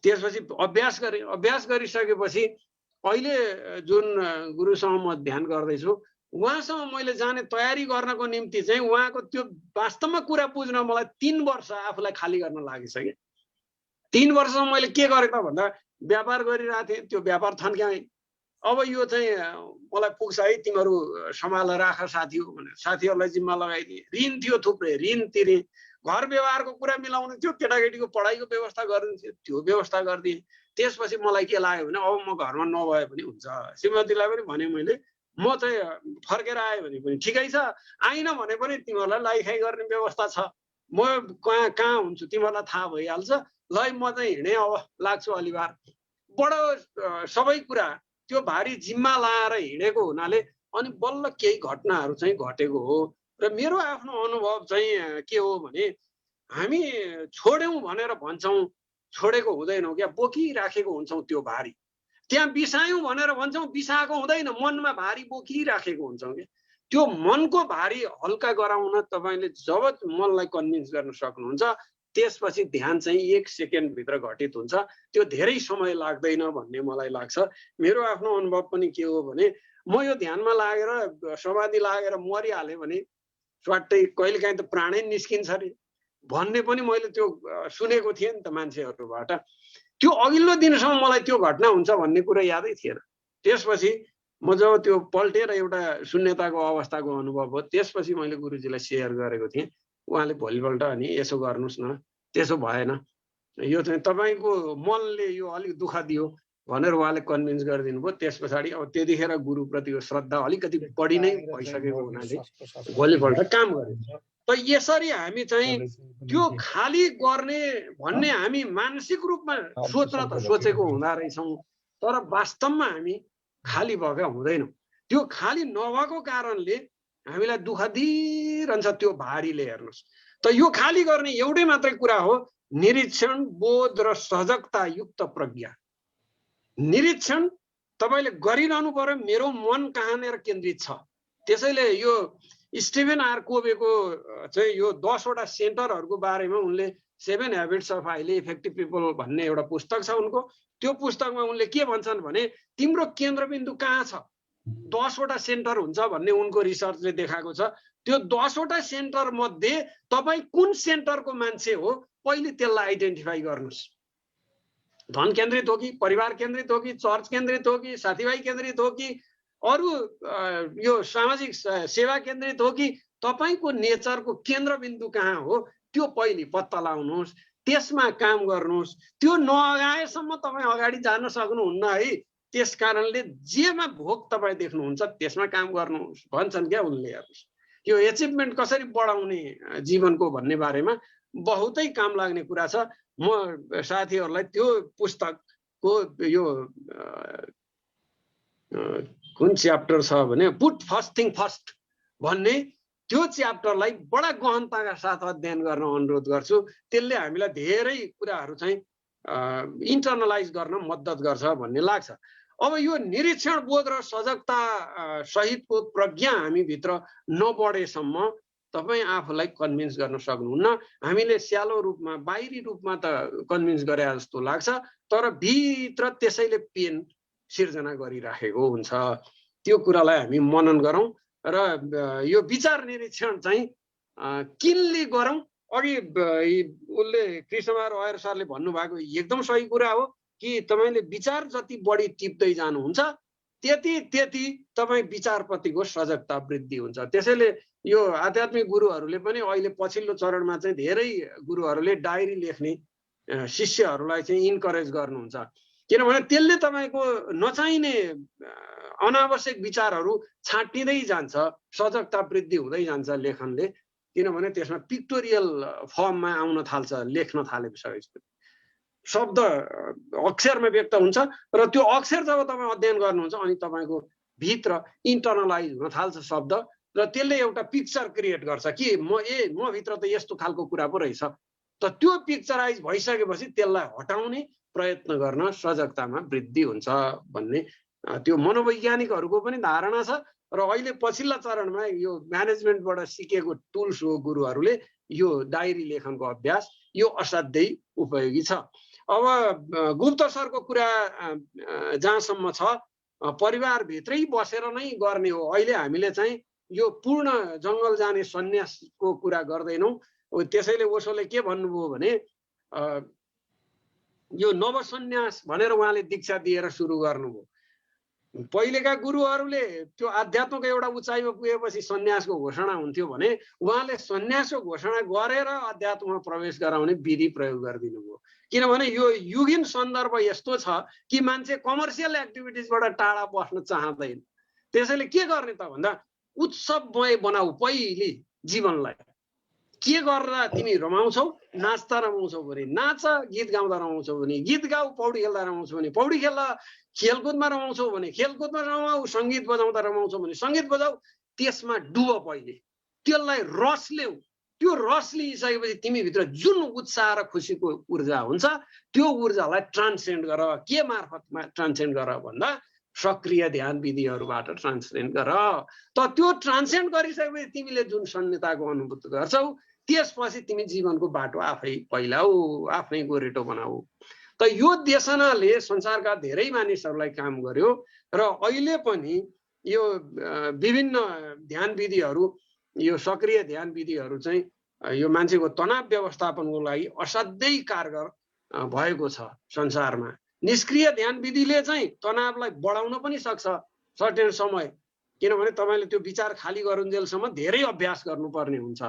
त्यसपछि अभ्यास गरेँ। अभ्यास गरिसकेपछि अहिले जुन गुरुसँग म ध्यान गर्दैछु, उहाँसँग मैले जाने तयारी गर्नको निम्ति चाहिँ उहाँको त्यो वास्तवमा कुरा बुझ्न मलाई 3 वर्ष आफूलाई खाली गर्न लागिसक्यो। 3 वर्षसम्म मैले के गरेँ त भन्दा व्यापार गरिरहेको थिएँ, त्यो व्यापार थन्क्याएँ। अब यो चाहिँ मलाई पुग्छ है, तिमीहरू सम्हालेर राख साथी हो भनेर साथीहरूलाई जिम्मा लगाइदिएँ। ऋण थियो थुप्रै, ऋण तिरेँ। घर व्यवहारको कुरा मिलाउनु थियो, केटाकेटीको पढाइको व्यवस्था गर्नु थियो, त्यो व्यवस्था गरिदिएँ। त्यसपछि मलाई के लाग्यो भने अब म घरमा नभए पनि हुन्छ। श्रीमतीलाई पनि भने मैले, म चाहिँ फर्केर आएँ भने पनि ठिकै छ, आइन भने पनि तिमीहरूलाई लाइखाइ गर्ने व्यवस्था छ, म कहाँ हुन्छु तिमीहरूलाई थाहा भइहाल्छ। ल म चाहिँ हिँडेँ, अब लाग्छु अलिबार। बडो सबै कुरा त्यो भारी जिम्मा लाएर हिँडेको हुनाले अनि बल्ल केही घटनाहरू चाहिँ घटेको हो। र मेरो आफ्नो अनुभव चाहिँ के हो भने, हामी छोड्यौँ भनेर भन्छौँ, छोडेको हुँदैनौँ क्या, बोकिराखेको हुन्छौँ त्यो भारी। त्यहाँ बिसायौँ भनेर भन्छौँ, बिसाएको हुँदैन, मनमा भारी बोकिराखेको हुन्छौँ क्या। त्यो मनको भारी हल्का गराउन तपाईँले जब मनलाई कन्भिन्स गर्न सक्नुहुन्छ, त्यसपछि ध्यान चाहिँ 1 सेकेन्डभित्र घटित हुन्छ। त्यो धेरै समय लाग्दैन भन्ने मलाई लाग्छ। मेरो आफ्नो अनुभव पनि के हो भने, म यो ध्यानमा लागेर समाधि लागेर मरिहालेँ भने स्वाट्टै कहिलेकाहीँ त प्राणै निस्किन्छ अरे भन्ने पनि मैले त्यो सुनेको थिएँ नि त मान्छेहरूबाट। त्यो अघिल्लो दिनसम्म मलाई त्यो घटना हुन्छ भन्ने कुरा यादै थिएन। त्यसपछि म जब त्यो पल्टेर एउटा शून्यताको अवस्थाको अनुभव हो, त्यसपछि मैले गुरुजीलाई सेयर गरेको थिएँ। उहाँले भोलिपल्ट अनि यसो गर्नुहोस् न, त्यसो भएन, यो चाहिँ तपाईँको मनले यो अलिक दुःख दियो भनेर उहाँले कन्भिन्स गरिदिनु भयो। त्यस पछाडि अब त्यतिखेर गुरुप्रतिको श्रद्धा अलिकति बढी नै भइसकेको हुनाले भोलिपल्ट काम गर्यो। त यसरी हामी चाहिँ त्यो खाली गर्ने भन्ने हामी मानसिक रूपमा सोच्न त सोचेको हुँदा रहेछौँ, तर वास्तवमा हामी खाली भएका हुँदैनौँ। त्यो खाली नभएको कारणले हामीलाई दुःख दिइरहन्छ त्यो भारीले। हेर्नुहोस् त, यो खाली गर्ने एउटै मात्रै कुरा हो, निरीक्षण, बोध र सजगता युक्त प्रज्ञा। निरीक्षण तपाईँले गरिरहनु पर्यो, मेरो मन कहाँनिर केन्द्रित छ। त्यसैले यो स्टिभेन आर कोभेको चाहिँ यो 10वटा सेन्टरहरूको बारेमा उनले 7 habits of highly effective people भन्ने एउटा पुस्तक छ उनको। त्यो पुस्तकमा उनले के भन्छन् भने तिम्रो केन्द्रबिन्दु कहाँ छ, 10वटा सेन्टर हुन्छ भन्ने उनको रिसर्चले देखाएको छ। त्यो 10वटा सेन्टर मध्ये तपाईँ कुन सेन्टरको मान्छे हो पहिले त्यसलाई आइडेन्टिफाई गर्नुहोस्। धन केन्द्रित हो कि, परिवार केन्द्रित हो कि, चर्च केन्द्रित हो कि, साथीभाइ केन्द्रित हो कि, अरू यो सामाजिक सेवा केन्द्रित हो कि, तपाईँको नेचरको केन्द्रबिन्दु कहाँ हो त्यो पहिले पत्ता लगाउनुहोस्, त्यसमा काम गर्नुहोस्। त्यो नअगाएसम्म तपाईँ अगाडि जान सक्नुहुन्न है। त्यस कारणले जेमा भोक तपाईँ देख्नुहुन्छ त्यसमा काम गर्नुहोस् भन्छन् क्या उनले। यो एचिभमेन्ट कसरी बढाउने जीवनको भन्ने बारेमा बहुतै काम लाग्ने कुरा छ। म साथीहरूलाई त्यो पुस्तकको यो कुन च्याप्टर छ भने पुट फर्स्ट थिङ फर्स्ट भन्ने त्यो च्याप्टरलाई बडा गहनताका साथ अध्ययन गर्न अनुरोध गर्छु। त्यसले हामीलाई धेरै कुराहरू चाहिँ इन्टर्नलाइज गर्न मद्दत गर्छ भन्ने लाग्छ। अब यो निरीक्षण बोध र सजगता सहितको प्रज्ञा हामीभित्र नबढेसम्म तपाईँ आफूलाई कन्भिन्स गर्न सक्नुहुन्न। हामीले स्यालो रूपमा बाहिरी रूपमा त कन्भिन्स गरे जस्तो लाग्छ, तर भित्र त्यसैले पेन सिर्जना गरिराखेको हुन्छ। त्यो कुरालाई हामी मनन गरौँ र यो विचार निरीक्षण चाहिँ किनले गरौँ। अघि उसले कृष्णबहादुर अयर सरले भन्नुभएको एकदम सही कुरा हो कि तपाईँले विचार जति बढी टिप्दै जानुहुन्छ त्यति तपाईँ विचारप्रतिको सजगता वृद्धि हुन्छ। त्यसैले यो आध्यात्मिक गुरुहरूले पनि अहिले पछिल्लो चरणमा चाहिँ धेरै गुरुहरूले डायरी लेख्ने शिष्यहरूलाई चाहिँ इन्करेज गर्नुहुन्छ, किनभने त्यसले तपाईँको नचाहिने अनावश्यक विचारहरू छाटिँदै जान्छ, सजगता वृद्धि हुँदै जान्छ लेखनले। किनभने त्यसमा पिक्टोरियल फर्ममा आउन थाल्छ, लेख्न थालेपछि शब्द अक्षरमा व्यक्त हुन्छ र त्यो अक्षर जब तपाईँ अध्ययन गर्नुहुन्छ अनि तपाईँको भित्र इन्टर्नलाइज हुन थाल्छ शब्द, र त्यसले एउटा पिक्चर क्रिएट गर्छ कि म भित्र त यस्तो खालको कुरा पो रहेछ। त त्यो पिक्चराइज भइसकेपछि त्यसलाई हटाउने प्रयत्न गर्न सजगतामा वृद्धि हुन्छ भन्ने त्यो मनोवैज्ञानिकहरूको पनि धारणा छ। र अहिले पछिल्ला चरणमा यो म्यानेजमेन्टबाट सिकेको टुल्स हो गुरुहरूले यो डायरी लेखनको अभ्यास, यो असाध्यै उपयोगी छ। अब गुप्त सरको कुरा जहाँसम्म छ परिवारभित्रै बसेर नै गर्ने हो। अहिले हामीले चाहिँ यो पूर्ण जङ्गल जाने सन्यासको कुरा गर्दैनौँ। त्यसैले ओशोले के भन्नुभयो भने यो नवसन्यास भनेर उहाँले दीक्षा दिएर सुरु गर्नुभयो। पहिलेका गुरुहरूले त्यो आध्यात्मको एउटा उचाइमा पुगेपछि सन्यासको घोषणा हुन्थ्यो भने उहाँले सन्यासको घोषणा गरेर अध्यात्ममा प्रवेश गराउने विधि प्रयोग गरिदिनु भयो। किनभने यो युगीन सन्दर्भ यस्तो छ कि मान्छे कमर्सियल एक्टिभिटिजबाट टाढा बस्न चाहँदैन। त्यसैले के गर्ने त भन्दा उत्सवमय बनाऊ पहिले जीवनलाई। के गर्दा तिमी रमाउँछौ, नाच्दा रमाउँछौ भने नाच, गीत गाउँदा रमाउँछौ भने गीत गाऊ, पौडी खेल्दा रमाउँछौ भने पौडी खेल, खेलकुदमा रमाउँछौ भने खेलकुदमा रमाऊ, सङ्गीत बजाउँदा रमाउँछौ भने सङ्गीत बजाऊ। त्यसमा डुब पहिले, त्यसलाई रस ल्याऊ। त्यो रस लिइसकेपछि तिमीभित्र जुन उत्साह र खुसीको ऊर्जा हुन्छ त्यो ऊर्जालाई ट्रान्सेन्ड गर। के मार्फतमा ट्रान्सेन्ड गर भन्दा सक्रिय ध्यान विधिहरूबाट ट्रान्सेन्ड गर। त त्यो ट्रान्सेन्ड गरिसकेपछि तिमीले जुन शून्यताको अनुभूति गर्छौ त्यसपछि तिमी जीवनको बाटो आफै पहिलाऊ, आफ्नै गोरेटो बनाऊ। त यो देशनाले संसारका धेरै मानिसहरूलाई काम गर्यो र अहिले पनि यो विभिन्न ध्यान विधिहरू, यो सक्रिय ध्यान विधिहरू चाहिँ यो मान्छेको तनाव व्यवस्थापनको लागि असाध्यै कारगर भएको छ संसारमा। निष्क्रिय ध्यान विधिले चाहिँ तनावलाई बढाउन पनि सक्छ सर्टेन समय, किनभने तपाईँले त्यो विचार खाली गरुन्जेलसम्म धेरै अभ्यास गर्नुपर्ने हुन्छ।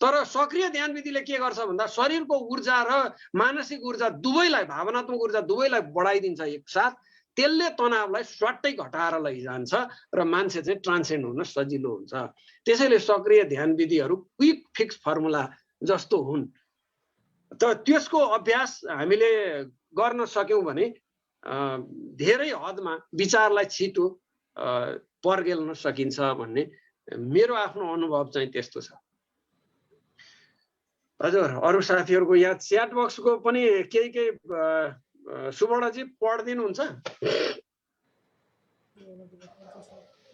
तर सक्रिय ध्यान विधिले के गर्छ भन्दा शरीरको ऊर्जा र मानसिक ऊर्जा दुवैलाई, भावनात्मक ऊर्जा दुवैलाई बढाइदिन्छ एकसाथ। त्यसले तनावलाई स्वाट्टै घटाएर लैजान्छ र मान्छे चाहिँ ट्रान्सेन्ड हुन सजिलो हुन्छ। त्यसैले सक्रिय ध्यान विधिहरू क्विक फिक्स फर्मुला जस्तो हुन्। त त्यसको अभ्यास हामीले गर्न सक्यौँ भने धेरै हदमा विचारलाई छिटो पर्गेल्न सकिन्छ भन्ने मेरो आफ्नो अनुभव चाहिँ त्यस्तो छ। हजुर, अरू साथीहरूको यहाँ च्याट बक्सको पनि केही सुवर्णजी पढिदिनुहुन्छ?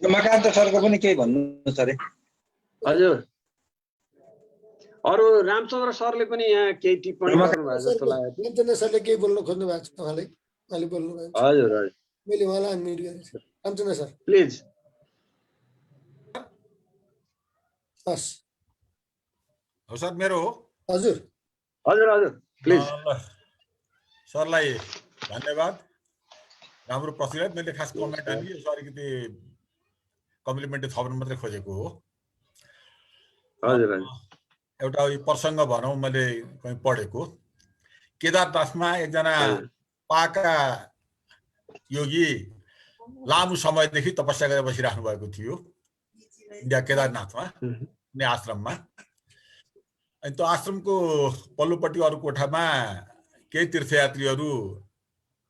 मकान्त सरको पनि केही भन्नु छ अरे। हजुर अरू रामचन्द्र सरले पनि यहाँ केही टिप्पणी गर्नुभएको जस्तो लाग्यो। रामचन्द्र सरले केही बोल्न खोज्नु भएको छ उहाँलाई, उहाँले बोल्नु भएको छ। हजुर हजुर मैले उहाँलाई अनम्युट गरेको छु। Ramchandra sir please. हस् हो सर, मेरो हो। हजुर हजुर हजुर प्लिज। सरलाई धन्यवाद, राम्रो प्रस्तुत। मैले खास कमेन्ट अनि अलिकति कम्प्लिमेन्ट थप्नु मात्रै खोजेको हो। हजुर हजुर एउटा यो प्रसङ्ग भनौँ मैले कहीँ पढेको, केदारनाथमा एकजना पाका योगी लामो समयदेखि तपस्या गरेर बसिराख्नु भएको थियो इन्डिया केदारनाथमा कुनै आश्रममा। अनि त्यो आश्रमको पल्लोपट्टि अरू कोठामा केही तीर्थयात्रीहरू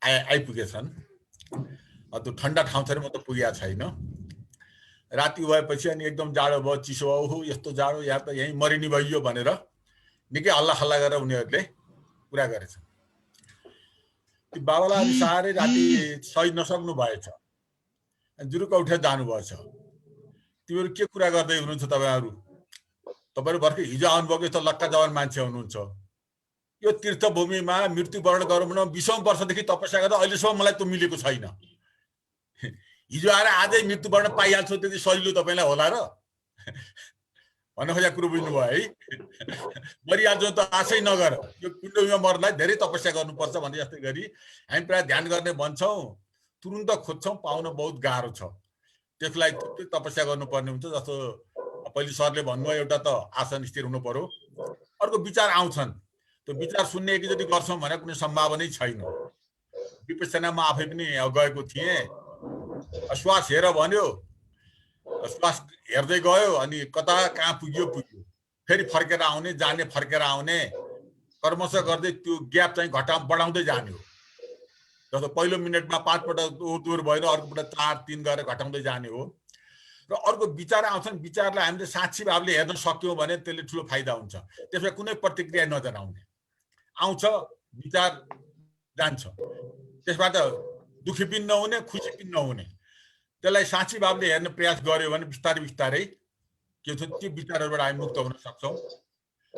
आइपुगेछन्। त्यो ठन्डा ठाउँ छ, म त पुगेको छैन। राति भएपछि अनि एकदम जाडो भयो, चिसो भयो, हो यस्तो जाडो, यहाँ त यहीँ मरिनी भइयो भनेर निकै हल्ला खल्ला गरेर उनीहरूले कुरा गरेछन्। त्यो बाबालाई अलि साह्रै राति सही नसक्नु भएछ, जुरुक उठेर जानुभएछ। तिमीहरू के कुरा गर्दै हुनुहुन्छ तपाईँहरू? तपाईँहरू भर्खर हिजो आउनुभएको यस्तो लक्का जवान मान्छे हुनुहुन्छ। यो तीर्थभूमिमा मृत्युवरण गरौँ न 20औं वर्षदेखि तपस्या गर्दा अहिलेसम्म मलाई त्यो मिलेको छैन। हिजो आएर आजै मृत्युवरण पाइहाल्छु त्यति सजिलो तपाईँलाई होला र? भन्न खोजेको कुरो बुझ्नुभयो है? मरिहाल्छौँ त आशै नगर, यो पिण्डमा मर्नलाई धेरै तपस्या गर्नुपर्छ भने जस्तै गरी हामी प्रायः ध्यान गर्ने भन्छौँ, तुरुन्त खोज्छौँ, पाउन बहुत गाह्रो छ। त्यसलाई थुप्रै तपस्या गर्नुपर्ने हुन्छ। जस्तो पहिले सरले भन्नुभयो, एउटा त आसन स्थिर हुनु पर्यो, अर्को विचार आउँछन्, त्यो विचार सुन्ने एकैचोटि गर्छौँ भने कुनै सम्भावनै छैन। विपස්සनामा आफै पनि गएको थिएँ, श्वास हेर भन्यो, श्वास हेर्दै गयो, अनि कता कहाँ पुग्यो, फेरि फर्केर आउने, जाने, फर्केर आउने, कर्मश गर्दै त्यो ग्याप चाहिँ बढाउँदै जाने हो। जस्तो पहिलो मिनटमा 5 पटक दूर भएर अर्कोपल्ट 4, 3 गरेर घटाउँदै जाने हो। र अर्को विचार आउँछन्, विचारलाई हामीले साक्षी भावले हेर्न सक्यौँ भने त्यसले ठुलो फाइदा हुन्छ। त्यसमा कुनै प्रतिक्रिया नजनाउने, आउँछ विचार जान्छ, त्यसबाट दुखी पनि नहुने, खुसी पनि नहुने। त्यसलाई साक्षी भावले हेर्ने प्रयास गर्यो भने बिस्तारै बिस्तारै के हुन्छ, त्यो विचारहरूबाट हामी मुक्त हुन सक्छौँ।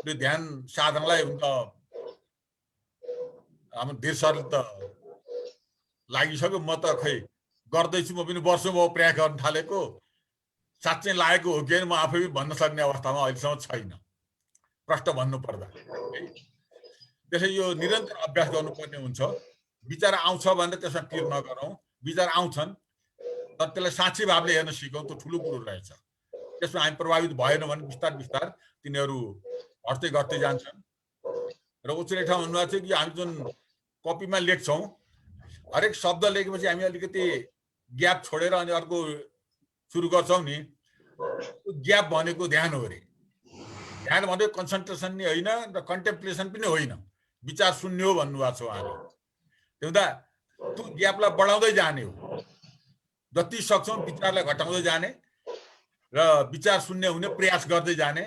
यो ध्यान साधनलाई हुन्छ हाम्रो धीर सरले त लागिसक्यो, म त खै गर्दैछु, म पनि वर्षौँ भयो प्रयास गर्न थालेको। साँच्चै लागेको हो कि म आफै भन्न सक्ने अवस्थामा अहिलेसम्म छैन, प्रष्ट भन्नुपर्दा। त्यसैले यो निरन्तर अभ्यास गर्नुपर्ने हुन्छ। विचार आउँछ भने त्यसमा पिर नगरौँ, विचार आउँछन् तर त्यसलाई साक्षी भावले हेर्न सिकौँ, त्यो ठुलो कुरो रहेछ। त्यसमा हामी प्रभावित भएन भने बिस्तार बिस्तार तिनीहरू हट्दै घट्दै जान्छन्। र उच्चले ठाउँ भन्नुभएको थियो कि हामी जुन कपीमा लेख्छौँ, हरेक शब्द लेखेपछि हामी अलिकति ग्याप छोडेर अनि अर्को सुरु गर्छौँ नि, ग्याप भनेको ध्यान हो अरे। ध्यान भनेको कन्सन्ट्रेसन नै होइन र कन्टेम्प्लेसन पनि होइन, विचार सुन्ने हो भन्नुभएको छ उहाँले। त्यो हुँदा त्यो ग्यापलाई बढाउँदै जाने हो, जति सक्छौँ विचारलाई घटाउँदै जाने र विचार सुन्ने हुने प्रयास गर्दै जाने।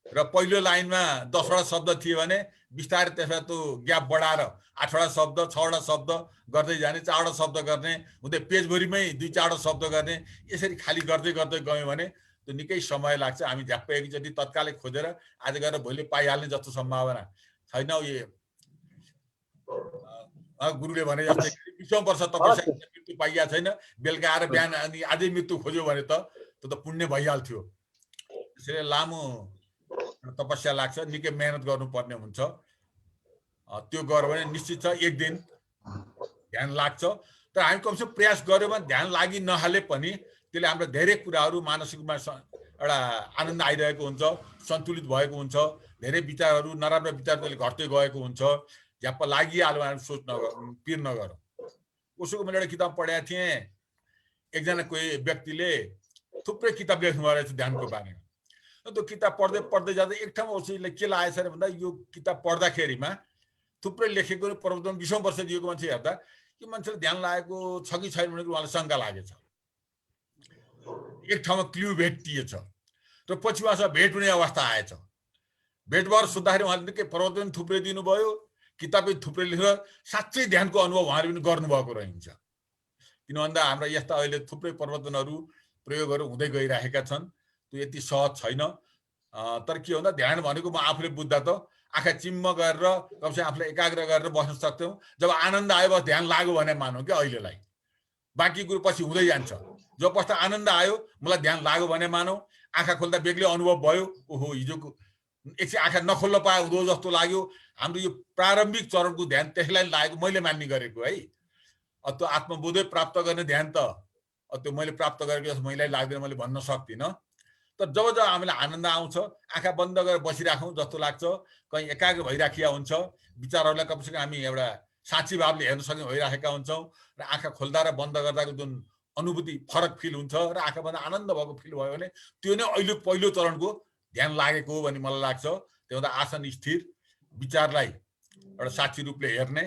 र पहिलो लाइनमा 10वटा शब्द थियो भने बिस्तारै त्यसमा त्यो ग्याप बढाएर 8वटा शब्द, 6वटा शब्द गर्दै जाने, 4वटा शब्द गर्ने, हुँदै पेजभरिमै 2-4वटा शब्द गर्ने। यसरी खाली गर्दै गर्दै गयौँ भने त्यो निकै समय लाग्छ। हामी झ्याप्पै एकचोटि तत्कालै खोजेर आज गएर भोलि पाइहाल्ने जस्तो सम्भावना छैन। यो गुरुले भने जस्तै 20औं वर्ष तपस्या मृत्यु पाइया छैन, बेलुका आएर बिहान अनि अझै मृत्यु खोज्यो भने त त्यो त पुण्य भइहाल्थ्यो। त्यसैले लामो तपस्या लाग्छ, निकै मेहनत गर्नुपर्ने हुन्छ। त्यो गर्यो भने निश्चित छ एक दिन ध्यान लाग्छ। तर हामी कमसेकम प्रयास गर्यो भने ध्यान लागि नहाले पनि त्यसले हाम्रो धेरै कुराहरू मानसिकमा एउटा आनन्द आइरहेको हुन्छ, सन्तुलित भएको हुन्छ। धेरै विचारहरू, नराम्रो विचार त्यसले घट्दै गएको हुन्छ। झ्याप्प लागिहाल्यो भने सोच नगरौँ, पिर नगरौँ। उसोको मैले एउटा किताब पढेको थिएँ, एकजना कोही व्यक्तिले थुप्रै किताब लेख्नुभएको रहेछ ध्यानको बारेमा। त्यो किताब पढ्दै पढ्दै जाँदा एक ठाउँमा उसले के लागेछ अरे भन्दा यो किताब पढ्दाखेरिमा थुप्रै लेखेको प्रवचन 20औं वर्ष दिएको मान्छे हेर्दा यो मान्छेले ध्यान लागेको छ कि छैन भनेको उहाँलाई शङ्का लागेछ। एक ठाउँमा क्ल्यु भेटिएछ र पछि उहाँसँग भेट हुने अवस्था आएछ। भेट भएर सोद्धाखेरि उहाँले निकै प्रवचन थुप्रै दिनुभयो, किताबै थुप्रै लेखेर साँच्चै ध्यानको अनुभव उहाँले पनि गर्नुभएको रहन्छ। किन भन्दा हाम्रा यस्ता अहिले थुप्रै प्रवचनहरू, प्रयोगहरू हुँदै गइरहेका छन्। त्यो यति सहज छैन। तर के भन्दा ध्यान भनेको म आफूले बुझ्दा त आँखा चिम्म गरेर कमसेकम आफूलाई एकाग्र गरेर बस्न सक्छौँ। जब आनन्द आयो बस ध्यान लाग्यो भने मानौँ क्या अहिलेलाई, बाँकी कुरो पछि हुँदै जान्छ। जब पस्दा आनन्द आयो मलाई ध्यान लाग्यो भने मानौँ, आँखा खोल्दा बेग्लै अनुभव भयो, ओहो हिजोको एकछिन आँखा नखोल्न पाए हुँदो जस्तो लाग्यो। हाम्रो यो प्रारम्भिक चरणको ध्यान त्यसलाई लागेको मैले मान्ने गरेको है। त्यो आत्मबोधै प्राप्त गर्ने ध्यान त त्यो मैले प्राप्त गरेको जस्तो मैले लाग्दैन, मैले भन्न सक्दिनँ। तर जब जब हामीलाई आनन्द आउँछ आँखा बन्द गरेर बसिराखौँ जस्तो लाग्छ, कहीँ एकाग्र भइराखिया हुन्छ, विचारहरूलाई कमसेकम हामी एउटा साँच्ची भावले हेर्न सक्ने भइराखेका हुन्छौँ र आँखा खोल्दा र बन्द गर्दाको जुन अनुभूति फरक फिल हुन्छ र आँखा बन्द आनन्द भएको फिल भयो भने त्यो नै अहिले पहिलो चरणको ध्यान लागेको हो भन्ने मलाई लाग्छ। त्यो भन्दा आसन स्थिर, विचारलाई एउटा साक्षी रूपले हेर्ने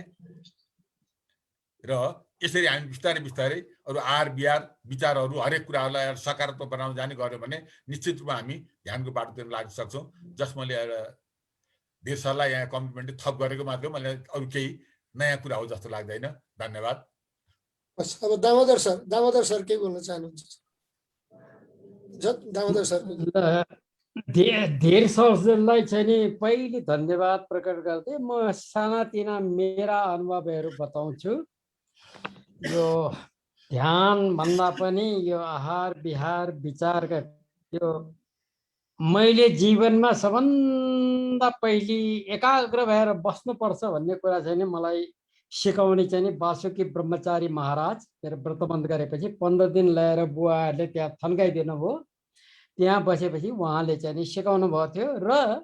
र यसरी हामी बिस्तारै बिस्तारै अरू आहार विहार विचारहरू हरेक कुराहरूलाई सकारात्मक बनाउन जाने गर्यो भने निश्चित रूपमा हामी ध्यानको बाटोतिर लाग्न सक्छौँ। जस मैले एउटा धेर सरलाई यहाँ कमिटमेन्ट थप गरेको मात्र, मैले अरू केही नयाँ कुरा हो जस्तो लाग्दैन। धन्यवाद। अब दामोदर सर के बोल्न चाहनुहुन्छ? दामोदर सर धेर सरलाई चाहिँ नि पहिले धन्यवाद प्रकट गर्दै म सानातिना मेरा अनुभवहरू बताउँछु। यो ध्यान भन्दा पनि यो आहार विहार विचारका यो मैले जीवनमा सबभन्दा पहिले एकाग्र भएर बस्नुपर्छ भन्ने कुरा चाहिँ नि मलाई सिकाउने चाहिँ नि वासुकी ब्रह्मचारी महाराज मेरो व्रतबन्ध गरेपछि 15 दिन ल्याएर बुवाहरूले त्यहाँ थन्काइदिनु भयो। त्यहाँ बसेपछि उहाँले चाहिँ नि सिकाउनु भएको थियो र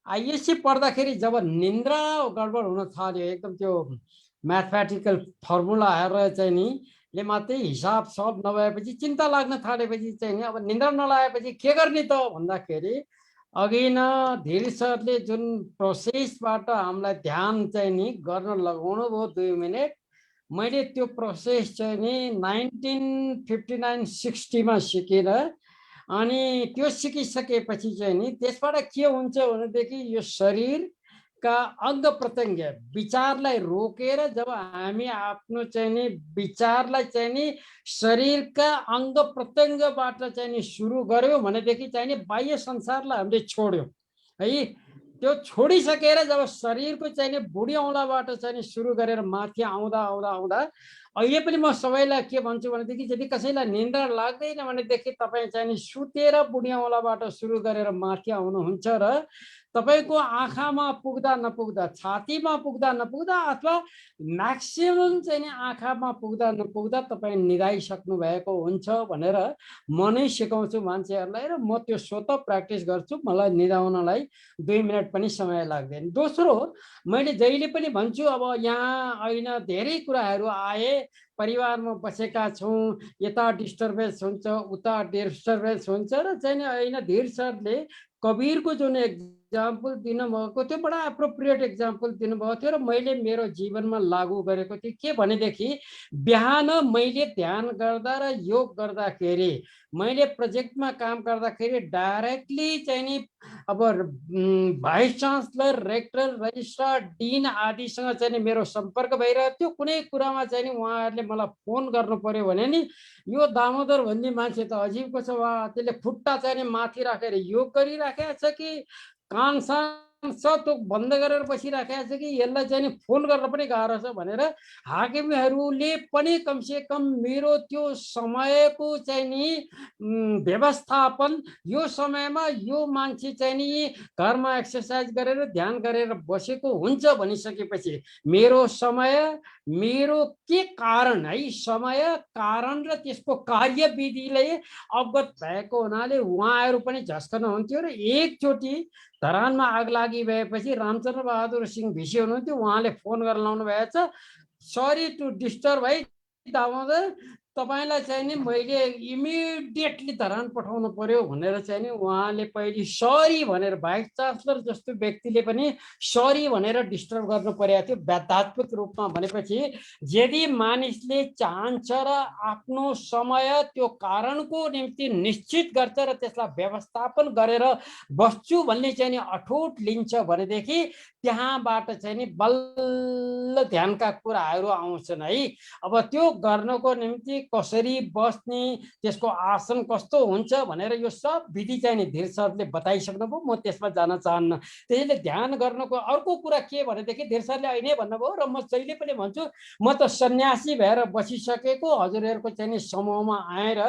आइएससी पढ्दाखेरि जब निन्द्रा गडबड हुन थाल्यो, एकदम त्यो म्याथमेटिकल फर्मुलाहरू चाहिँ नि ले मात्रै हिसाब सब नभएपछि चिन्ता लाग्न थालेपछि चाहिँ नि अब निन्द्रा नलागेपछि के गर्ने त भन्दाखेरि अघि न धीर सरले जुन प्रोसेसबाट हामीलाई ध्यान चाहिँ नि गर्न लगाउनु भयो 2 मिनट, मैले त्यो प्रोसेस चाहिँ नि 1959-60 मा सिकेर अनि त्यो सिकिसकेपछि चाहिँ नि त्यसबाट के हुन्छ भनेदेखि यो शरीरका अंग प्रत्यंग विचारलाई रोकेर जब हामी आफ्नो चाहिँ नि विचारलाई चाहिँ नि शरीरका अंग प्रत्यंगबाट चाहिँ नि सुरु गर्यो भनेदेखि चाहिँ नि बाह्य संसारलाई हामीले छोड्यो है। त्यो छोडिसकेर जब शरीरको चाहिँ नि बुढी औँलाबाट चाहिँ नि सुरु गरेर माथि आउँदा आउँदा आउँदा अहिले पनि म सबैलाई के भन्छु भनेदेखि यदि कसैलाई निन्द्रा लाग्दैन भनेदेखि तपाईँ चाहिँ नि सुतेर बुढी औँलाबाट सुरु गरेर माथि आउनुहुन्छ र तपाईको आँखामा पुग्दा नपुग्दा, छातीमा पुग्दा नपुग्दा अथवा म्याक्सिमम चाहिँ नि आँखामा पुग्दा नपुग्दा तपाईँ निदाइसक्नु भएको हुन्छ भनेर म नै सिकाउँछु मान्छेहरूलाई र म त्यो स्वतः प्र्याक्टिस गर्छु। मलाई निदाउनलाई 2 मिनट पनि समय लाग्दैन। दोस्रो, मैले जहिले पनि भन्छु अब यहाँ ऐन धेरै कुराहरू आए, परिवारमा बसेका छौँ, यता डिस्टर्बेन्स हुन्छ उता डिस्टर्बेन्स हुन्छ र चाहिँ नि ऐन धीर सरले कबीरको जुन एक्जाम्पल दिनुभएको थियो बडा एप्रोप्रिएट एक्जाम्पल दिनुभएको थियो र मैले मेरो जीवनमा लागू गरेको थिएँ। के भनेदेखि बिहान मैले ध्यान गर्दा र योग गर्दाखेरि, मैले प्रोजेक्टमा काम गर्दाखेरि डाइरेक्टली चाहिँ नि अब भाइस चान्सलर, रेक्टर, रजिस्ट्रार, डिन आदिसँग चाहिँ नि मेरो सम्पर्क भइरहेको थियो। कुनै कुरामा चाहिँ नि उहाँहरूले मलाई फोन गर्नु पर्यो भने नि यो दामोदर भन्ने मान्छे त अजीबको छ, वा त्यसले खुट्टा चाहिँ नि माथि राखेर योग गरिराखेको छ कि कान त्यो बन्द गरेर बसिराखेको छ कि यसलाई चाहिँ नि फोन गर्न पनि गाह्रो छ भनेर हाकिमहरूले पनि कमसे कम मेरो त्यो समयको चाहिँ नि व्यवस्थापन, यो समयमा यो मान्छे चाहिँ नि घरमा एक्सर्साइज गरेर ध्यान गरेर बसेको हुन्छ भनिसकेपछि मेरो समय, मेरो के कारण है, समय कारण र त्यसको कार्यविधिले अवगत भएको हुनाले उहाँहरू पनि झस्कन हुन्थ्यो र एकचोटि धरानमा आग लागि भएपछि रामचन्द्र बहादुर सिंह भिसी हुनुहुन्थ्यो, उहाँले फोन गरेर लाउनु भएछ, सरी टु डिस्टर्ब है दामोदर, तपाईलाई चाहिँ नि मैले इमिडिएटली धरान पठाउनु पर्यो भनेर चाहिँ नि उहाँले पहिले सरी भनेर, भाइस चान्सलर जस्तो व्यक्तिले पनि सरी भनेर डिस्टर्ब गर्नु परेको थियो व्याधात्मक रूपमा। भनेपछि यदि मानिसले चाहन्छ र आफ्नो समय त्यो कारणको निम्ति निश्चित गर्छ र त्यसलाई व्यवस्थापन गरेर बस्छु भन्ने चाहिँ नि अठोट लिन्छ भनेदेखि त्यहाँबाट चाहिँ नि बल्ल ध्यानका कुराहरू आउँछन् है। अब त्यो गर्नको निम्ति कसरी बस्ने, त्यसको आसन कस्तो हुन्छ भनेर यो सब विधि चाहिँ नि धीर सरले बताइसक्नुभयो। म त्यसमा जान चाहन्न। त्यसैले ध्यान गर्नको अर्को कुरा के भनेदेखि धीर सरले अहिले भन्नुभयो र म जहिले पनि भन्छु, म त सन्यासी भएर बसिसकेको हजुरहरूको चाहिँ नि समूहमा आएर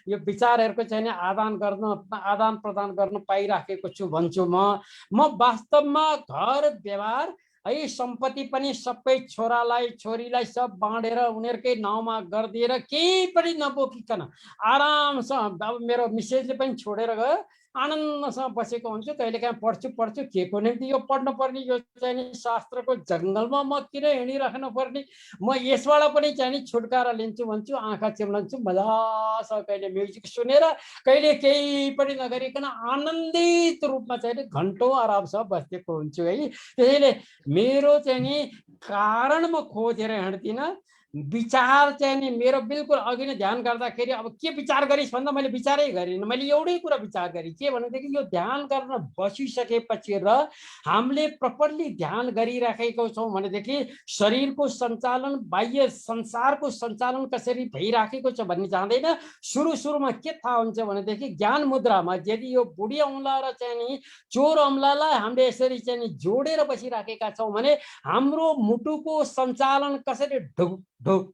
यो विचारहरूको चाहिँ नि आदान प्रदान गर्न पाइराखेको छु भन्छु। म वास्तवमा घर व्यवहार है सम्पत्ति पनि सबै छोरालाई छोरीलाई सब बाँडेर उनीहरूकै नाउँमा गरिदिएर केही पनि नबोकिकन आरामसँग, अब मेरो मिसेजले पनि छोडेर गयो, आनन्दसँग बसेको हुन्छु। कहिलेकाहीँ पढ्छु के को निम्ति यो पढ्नु पर्ने, यो चाहिँ नि शास्त्रको जङ्गलमा म किन हिँडिराख्नु पर्ने, म यसबाट पनि चाहिँ नि छुटकारा लिन्छु भन्छु। आँखा चिम्लन्छु, मजासँग कहिले म्युजिक सुनेर, कहिले केही पनि नगरिकन आनन्दित रूपमा चाहिँ नि घन्टौँ आरामसँग बसेको हुन्छु है। त्यसैले मेरो चाहिँ नि कारण म खोजेर हिँड्दिनँ, विचार चाहिँ नि मेरो बिल्कुल अघि नै ध्यान गर्दाखेरि अब के विचार गरिस् भन्दा मैले विचारै गरिनँ। मैले एउटै कुरा विचार गरेँ के भनेदेखि यो ध्यान गर्न बसिसकेपछि र हामीले प्रपरली ध्यान गरिराखेको छौँ भनेदेखि शरीरको सञ्चालन, बाह्य संसारको सञ्चालन कसरी भइराखेको छ भन्ने जान्दैन। सुरुमा के थाहा हुन्छ भनेदेखि ज्ञान मुद्रामा यदि यो बुढी औँला र चाहिँ नि चोर औँलालाई हामीले यसरी चाहिँ नि जोडेर बसिराखेका छौँ भने हाम्रो मुटुको सञ्चालन कसरी ढुक ढुक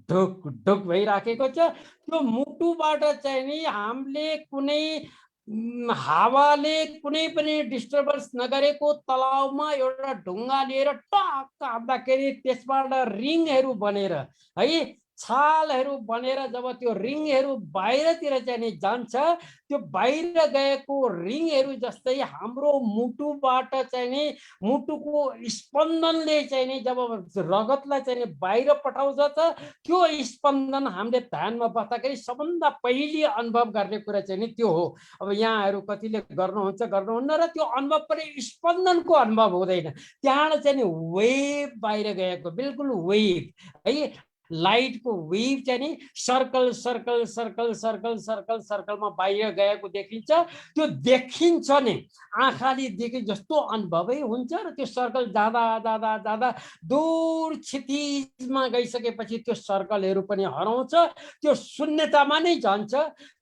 ढुक ढुक भइराखेको छ। त्यो मुटुबाट चाहिँ नि हामीले कुनै हावाले कुनै पनि डिस्टर्बेन्स नगरेको तलाउमा एउटा ढुङ्गा लिएर टक्क हाल्दाखेरि त्यसबाट रिङहरू बनेर है, छालहरू बनेर जब त्यो रिङहरू बाहिरतिर चाहिँ नि जान्छ, त्यो बाहिर गएको रिङहरू जस्तै हाम्रो मुटुबाट चाहिँ नि मुटुको स्पन्दनले चाहिँ नि जब रगतलाई चाहिँ नि बाहिर पठाउँछ त त्यो स्पन्दन हामीले ध्यानमा बस्दाखेरि सबभन्दा पहिले अनुभव गर्ने कुरा चाहिँ नि त्यो हो। अब यहाँहरू कतिले गर्नुहुन्छ गर्नुहुन्न र त्यो अनुभव पनि स्पन्दनको अनुभव हुँदैन, त्यहाँ चाहिँ नि वेभ बाहिर गएको, बिल्कुल वेभ है, लाइटको वेभ चाहिँ नि circle circle circle circle circle सर्कलमा बाहिर गएको देखिन्छ। त्यो देखिन्छ नि, आँखाले देखे जस्तो अनुभवै हुन्छ र त्यो सर्कल जाँदा जाँदा जाँदा दूर क्षितिजमा गइसकेपछि त्यो सर्कलहरू पनि हराउँछ, त्यो शून्यतामा नै जान्छ।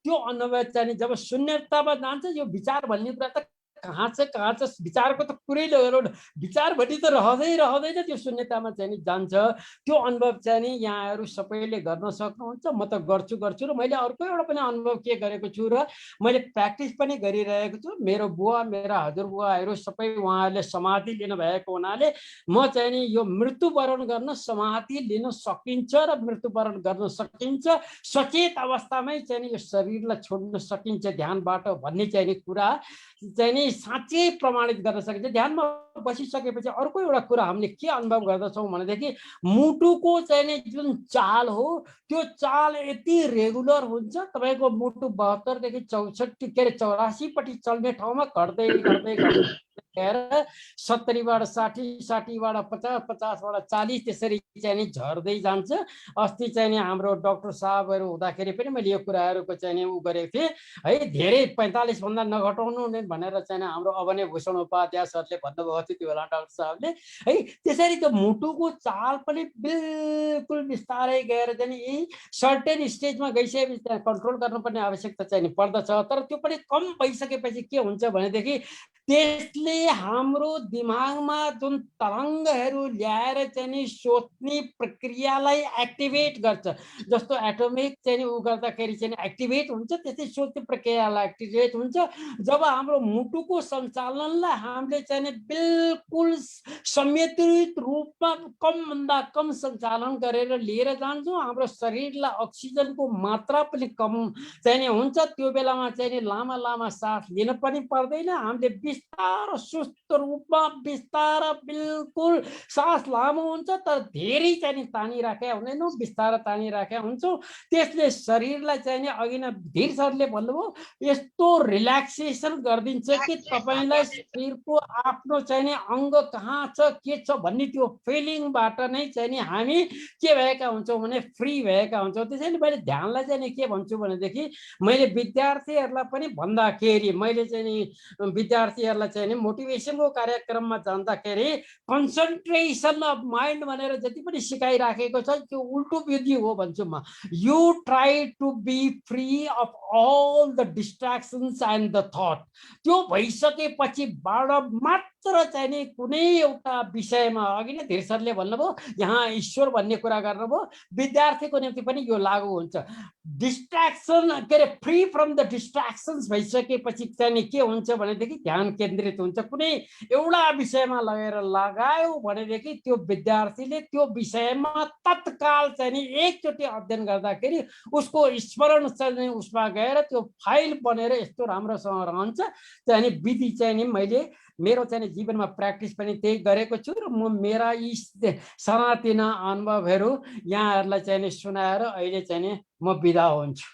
त्यो अनुभव चाहिँ नि जब शून्यतामा जान्छ, यो विचार भन्ने कुरा त कहाँ छ विचारको त कुरै लगेर विचार भन्ने त रहँदैन, त्यो शून्यतामा चाहिँ नि जान्छ। त्यो अनुभव चाहिँ नि यहाँहरू सबैले गर्न सक्नुहुन्छ। म त गर्छु र मैले अर्को एउटा पनि अनुभव के गरेको छु र मैले प्र्याक्टिस पनि गरिरहेको छु। मेरो बुवा, मेरा हजुरबुवाहरू सबै उहाँहरूले समाधि लिनुभएको हुनाले म चाहिँ नि यो मृत्युवरण गर्न समाधि लिन सकिन्छ र मृत्युवरण गर्न सकिन्छ, सचेत अवस्थामै चाहिँ नि यो शरीरलाई छोड्न सकिन्छ ध्यानबाट भन्ने चाहिँ नि कुरा चाहिँ नि साँच्चै प्रमाणित गर्न सकिन्छ। ध्यानमा बसिसकेपछि अर्को एउटा कुरा हामीले के अनुभव गर्दछौँ भनेदेखि मुटुको चाहिँ नि जुन चाल हो त्यो चाल यति रेगुलर हुन्छ, तपाईँको मुटु 72 देखि 64 के अरे 84पट्टि चल्ने ठाउँमा घट्दै घट्दै घट्दै 70बाट 60, 60बाट 50, 50बाट 40 त्यसरी चाहिँ नि झर्दै जान्छ। अस्ति चाहिँ नि हाम्रो डाक्टर साहबहरू हुँदाखेरि पनि मैले यो कुराहरूको चाहिँ नि उ गरेको थिएँ है, धेरै 45 भन्दा नघटाउनु नै भनेर चाहिँ हाम्रो अवने भूषण उपाध्याय सरले भन्नुभएको थियो त्यो बेला डाक्टर साहबले है। त्यसरी त्यो मुटुको चाल पनि बिल्कुल बिस्तारै गएर चाहिँ यी सर्टेन स्टेजमा गइसकेपछि त्यहाँ कन्ट्रोल गर्नुपर्ने आवश्यकता चाहिँ नि पर्दछ। तर त्यो पनि कम भइसकेपछि के हुन्छ भनेदेखि त्यसले हाम्रो दिमागमा जुन तरङ्गहरू ल्याएर चाहिँ नि सोच्ने प्रक्रियालाई एक्टिभेट गर्छ। जस्तो एटोमिक चाहिँ नि उ गर्दाखेरि चाहिँ एक्टिभेट हुन्छ, त्यस्तै सोच्ने प्रक्रियालाई एक्टिभेट हुन्छ। जब हाम्रो मुटुको सञ्चालनलाई हामीले चाहिँ नि बिल्कुल संयन्त्रित रूपमा कमभन्दा कम सञ्चालन गरेर लिएर जान्छौँ, हाम्रो शरीरलाई अक्सिजनको मात्रा पनि कम चाहिँ नि हुन्छ। त्यो बेलामा चाहिँ नि लामा लामा सास लिन पनि पर्दैन, हामीले बिस्तारो सुस्त रूपमा बिस्तार बिल्कुल सास लामो हुन्छ तर धेरै चाहिँ नि तानिराखेका हुँदैनौँ, बिस्तार तानिराखेका हुन्छौँ। त्यसले शरीरलाई चाहिँ नि अघि नै धीर सरले भन्नुभयो यस्तो रिल्याक्सेसन गरिदिन्छ कि तपाईँलाई शरीरको आफ्नो चाहिँ नि अङ्ग कहाँ छ के छ भन्ने त्यो फिलिङबाट नै चाहिँ नि हामी के भएका हुन्छौँ भने फ्री भएका हुन्छौँ। त्यसैले मैले ध्यानलाई चाहिँ नि के भन्छु भनेदेखि मैले विद्यार्थीहरूलाई पनि भन्दाखेरि मैले चाहिँ नि विद्यार्थी विद्यार्थीहरूलाई चाहिँ नि मोटिभेसनको कार्यक्रममा जाँदाखेरि कन्सन्ट्रेसन अफ माइन्ड भनेर जति पनि सिकाइराखेको छ त्यो उल्टो विधि हो भन्छु म। You try to be free of all the distractions and the thought. त्यो भइसकेपछिबाट मात्र चाहिँ नि कुनै एउटा विषयमा, अघि नै धीर सरले भन्नुभयो यहाँ ईश्वर भन्ने कुरा गर्नुभयो, विद्यार्थीको निम्ति पनि यो लागू हुन्छ। डिस्ट्राक्सन के अरे फ्री फ्रम द डिस्ट्राक्सन्स भइसकेपछि चाहिँ नि के हुन्छ भनेदेखि ध्यान केन्द्रित हुन्छ। कुनै एउटा विषयमा लगेर लगायो भनेदेखि त्यो विद्यार्थीले त्यो विषयमा तत्काल चाहिँ नि एकचोटि अध्ययन गर्दाखेरि उसको स्मरण चाहिँ उसमा गएर त्यो फाइल बनेर यस्तो राम्रोसँग रहन्छ। चाहिँ नि विधि चाहिँ नि मैले मेरो चाहिँ जीवनमा प्र्याक्टिस पनि त्यही गरेको छु र म मेरा यी सानातिना अनुभवहरू यहाँहरूलाई चाहिँ सुनाएर अहिले चाहिँ नि म बिदा हुन्छु।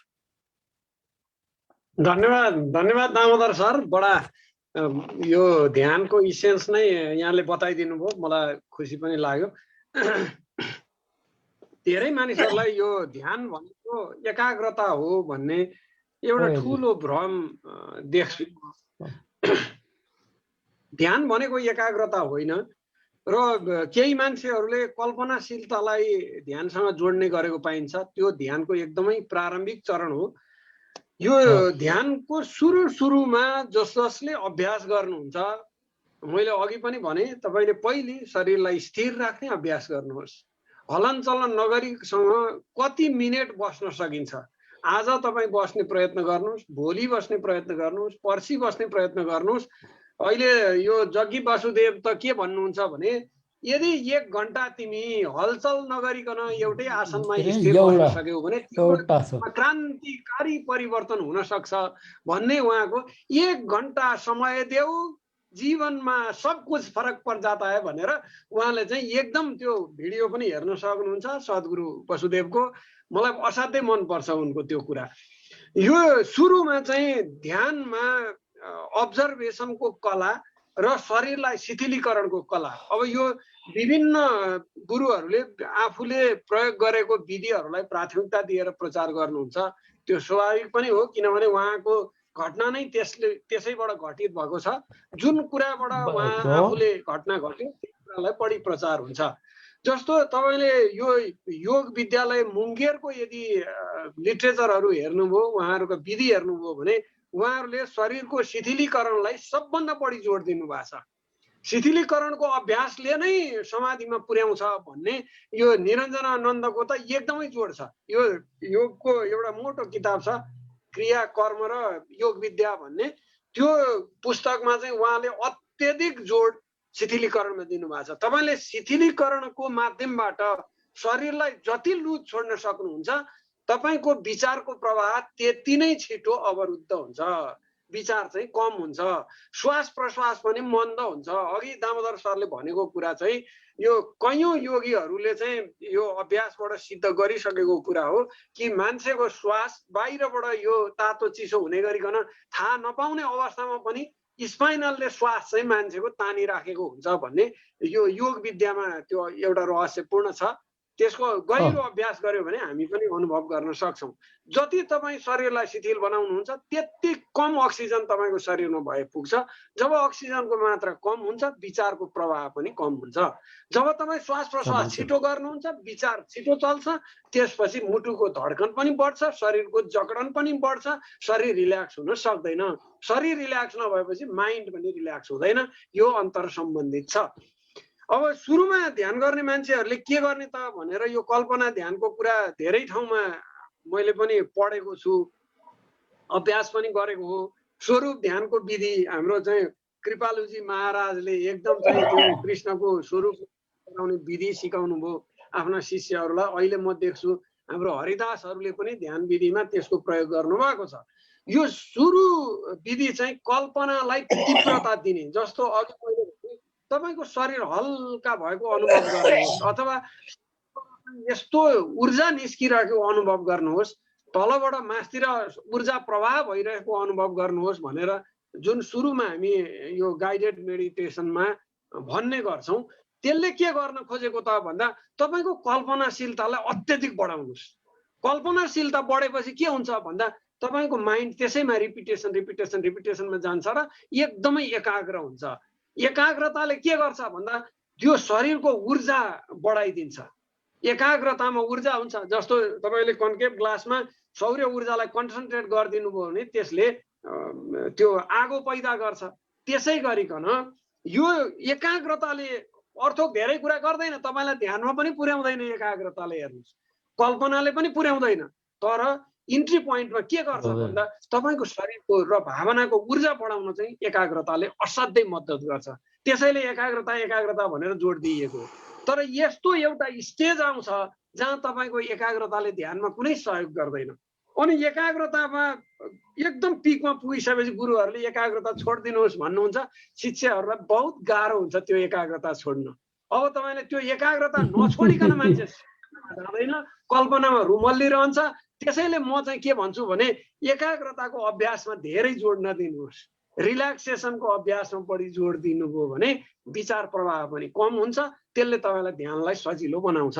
धन्यवाद धन्यवाद दामोदर सर। बडा यो ध्यानको इसेन्स नै यहाँले बताइदिनु भयो, मलाई खुसी पनि लाग्यो। धेरै मानिसहरूलाई यो ध्यान भनेको एकाग्रता हो भन्ने एउटा ठुलो भ्रम देख्छु। ध्यान भनेको एकाग्रता होइन र केही मान्छेहरूले कल्पनाशीलतालाई ध्यानसँग जोड्ने गरेको पाइन्छ। त्यो ध्यानको एकदमै प्रारम्भिक चरण हो। यो ध्यानको सुरुमा जसले अभ्यास गर्नुहुन्छ, मैले अघि पनि भने तपाईले पहिले शरीरलाई स्थिर राख्ने अभ्यास गर्नुहोस्। हलनचलन नगरीसँग कति मिनेट बस्न सकिन्छ आज तपाई बस्ने प्रयत्न गर्नुहोस्, भोलि बस्ने प्रयत्न गर्नुहोस्, पर्सि बस्ने प्रयत्न गर्नुहोस्। अहिले यो जग्गी वासुदेव त के भन्नुहुन्छ भने यदि 1 घण्टा तिमी हलचल नगरिकन एउटै आसनमा स्थिर बस्न सक्यौ भने क्रान्तिकारी परिवर्तन हुन सक्छ भन्ने उहाँको 1 घण्टा समय देऊ जीवनमा सब कुछ फरक पर जाता है भनेर उहाँले चाहिँ एकदम त्यो भिडियो पनि हेर्न सक्नुहुन्छ सद्गुरु वसुदेवको। मलाई असाध्यै मन पर्छ उनको त्यो कुरा। यो सुरुमा चाहिँ ध्यानमा अब्जर्भेसनको कला र शरीरलाई शिथिलीकरणको कला। अब यो विभिन्न गुरुहरूले आफूले प्रयोग गरेको विधिहरूलाई प्राथमिकता दिएर प्रचार गर्नुहुन्छ, त्यो स्वाभाविक पनि हो, किनभने उहाँको घटना नै त्यसैबाट घटित भएको छ। जुन कुराबाट उहाँ आफूले घटना घट्यो त्यो कुरालाई बढी प्रचार हुन्छ। जस्तो तपाईले यो योग विद्यालय मुंगेरको यदि लिटरेचरहरू हेर्नुभयो, उहाँहरूको विधि हेर्नुभयो भने उहाँहरूले शरीरको शिथिलीकरणलाई सबभन्दा बढी जोड दिनु भएको छ। शिथिलीकरणको अभ्यासले नै समाधिमा पुर्याउँछ भन्ने यो निरञ्जनानन्दको त एकदमै जोड छ। यो योगको एउटा मोटो किताब छ क्रिया कर्म र योग विद्या भन्ने, त्यो पुस्तकमा चाहिँ उहाँले अत्यधिक जोड शिथिलीकरणमा दिनुभएको छ। तपाईले शिथिलीकरणको माध्यमबाट शरीरलाई जति लुज छोड्न सक्नुहुन्छ तपाईको विचारको प्रवाह त्यति नै छिटो अवरुद्ध हुन्छ, विचार चाहिँ कम हुन्छ, श्वास प्रश्वास पनि मन्द हुन्छ। अघि दामोदर सरले भनेको कुरा चाहिँ यो कयौं योगीहरूले चाहिँ यो अभ्यासबाट सिद्ध गरिसकेको कुरा हो कि मान्छेको श्वास बाहिरबाट यो तातो चिसो हुने गरिकन थाहा नपाउने अवस्थामा पनि स्पाइनलले श्वास चाहिँ मान्छेको तानिराखेको हुन्छ भन्ने यो योग विद्यामा त्यो एउटा रहस्यपूर्ण छ। त्यसको गहिरो अभ्यास गर्यो भने हामी पनि अनुभव गर्न सक्छौं। जति तपाई शरीरलाई शिथिल बनाउनुहुन्छ त्यति कम अक्सिजन तपाईको शरीरमा भए पुग्छ। जब अक्सिजनको मात्रा कम हुन्छ विचारको प्रवाह पनि कम हुन्छ। जब तपाई श्वास प्रश्वास छिटो गर्नुहुन्छ विचार छिटो चल्छ, त्यसपछि मुटुको धड्कन पनि बढ्छ, शरीरको जकडन पनि बढ्छ, शरीर रिल्याक्स हुन सक्दैन। शरीर रिल्याक्स नभएपछि माइन्ड पनि रिल्याक्स हुँदैन। यो अन्तर सम्बन्धित छ। अब सुरुमा ध्यान गर्ने मान्छेहरूले के गर्ने त भनेर यो कल्पना ध्यानको कुरा धेरै ठाउँमा मैले पनि पढेको छु, अभ्यास पनि गरेको हो। स्वरूप ध्यानको विधि हाम्रो चाहिँ कृपालुजी महाराजले एकदम चाहिँ त्यो कृष्णको स्वरूप बनाउने विधि सिकाउनु भयो आफ्ना शिष्यहरूलाई। अहिले म देख्छु हाम्रो हरिदासहरूले पनि ध्यान विधिमा त्यसको प्रयोग गर्नुभएको छ। यो सुरु विधि चाहिँ कल्पनालाई तीव्रता दिने, जस्तो अघि मैले तपाईको शरीर हल्का भएको अनुभव गर्नुहोस् अथवा यस्तो ऊर्जा निस्किरहेको अनुभव गर्नुहोस्, तलबाट मास्तिर ऊर्जा प्रवाह भइरहेको अनुभव गर्नुहोस् भनेर जुन सुरुमा हामी यो गाइडेड मेडिटेसनमा भन्ने गर्छौं, त्यसले के गर्न खोजेको त भन्दा तपाईको कल्पनाशीलतालाई अत्यधिक बढाउनुहोस्। कल्पनाशीलता बढेपछि के हुन्छ भन्दा तपाईँको माइन्ड त्यसैमा रिपिटेसनमा जान्छ र एकदमै एकाग्र हुन्छ। एकाग्रताले के गर्छ भन्दा त्यो शरीरको ऊर्जा बढाइदिन्छ। एकाग्रतामा ऊर्जा हुन्छ। जस्तो तपाईँले कन्केभ ग्लासमा सौर्य ऊर्जालाई कन्सन्ट्रेट गरिदिनु भयो भने त्यसले त्यो आगो पैदा गर्छ। त्यसै गरिकन यो एकाग्रताले अर्थोक धेरै कुरा गर्दैन, तपाईँलाई ध्यानमा पनि पुर्याउँदैन एकाग्रताले। हेर्नुहोस्, कल्पनाले पनि पुर्याउँदैन, तर इन्ट्री पोइन्टमा के गर्छ भन्दा तपाईँको शरीरको र भावनाको ऊर्जा बढाउन चाहिँ एकाग्रताले असाध्यै मद्दत गर्छ। त्यसैले एकाग्रता भनेर जोड दिइएको। तर यस्तो एउटा स्टेज आउँछ जहाँ तपाईँको एकाग्रताले ध्यानमा कुनै सहयोग गर्दैन। अनि एकाग्रतामा एकदम पिकमा पुगिसकेपछि गुरुहरूले एकाग्रता छोडिदिनुहोस् भन्नुहुन्छ। शिष्यहरूलाई बहुत गाह्रो हुन्छ त्यो एकाग्रता छोड्न। अब तपाईँले त्यो एकाग्रता नछोडिकन मान्छे जाँदैन, कल्पनामा रुमल्लिरहन्छ। त्यसैले म चाहिँ के भन्छु भने एकाग्रताको अभ्यासमा धेरै जोड नदिनुहोस्, रिल्याक्सेसनको अभ्यासमा बढी जोड दिनुभयो भने विचार प्रवाह पनि कम हुन्छ। त्यसले तपाईँलाई ध्यानलाई सजिलो बनाउँछ।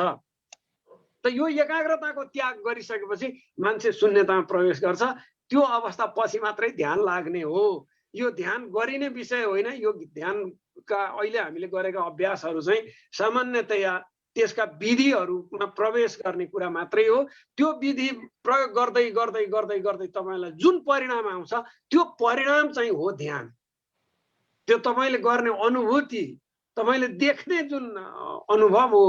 त यो एकाग्रताको त्याग गरिसकेपछि मान्छे शून्यतामा प्रवेश गर्छ। त्यो अवस्था पछि मात्रै ध्यान लाग्ने हो। यो ध्यान गरिने विषय होइन। यो ध्यानका अहिले हामीले गरेका अभ्यासहरू चाहिँ सामान्यतया त्यसका विधिहरूमा प्रवेश गर्ने कुरा मात्रै हो। त्यो विधि प्रयोग गर्दै गर्दै गर्दै गर्दै तपाईँलाई जुन परिणाम आउँछ त्यो परिणाम चाहिँ हो ध्यान। त्यो तपाईँले गर्ने अनुभूति, तपाईँले देख्ने जुन अनुभव हो,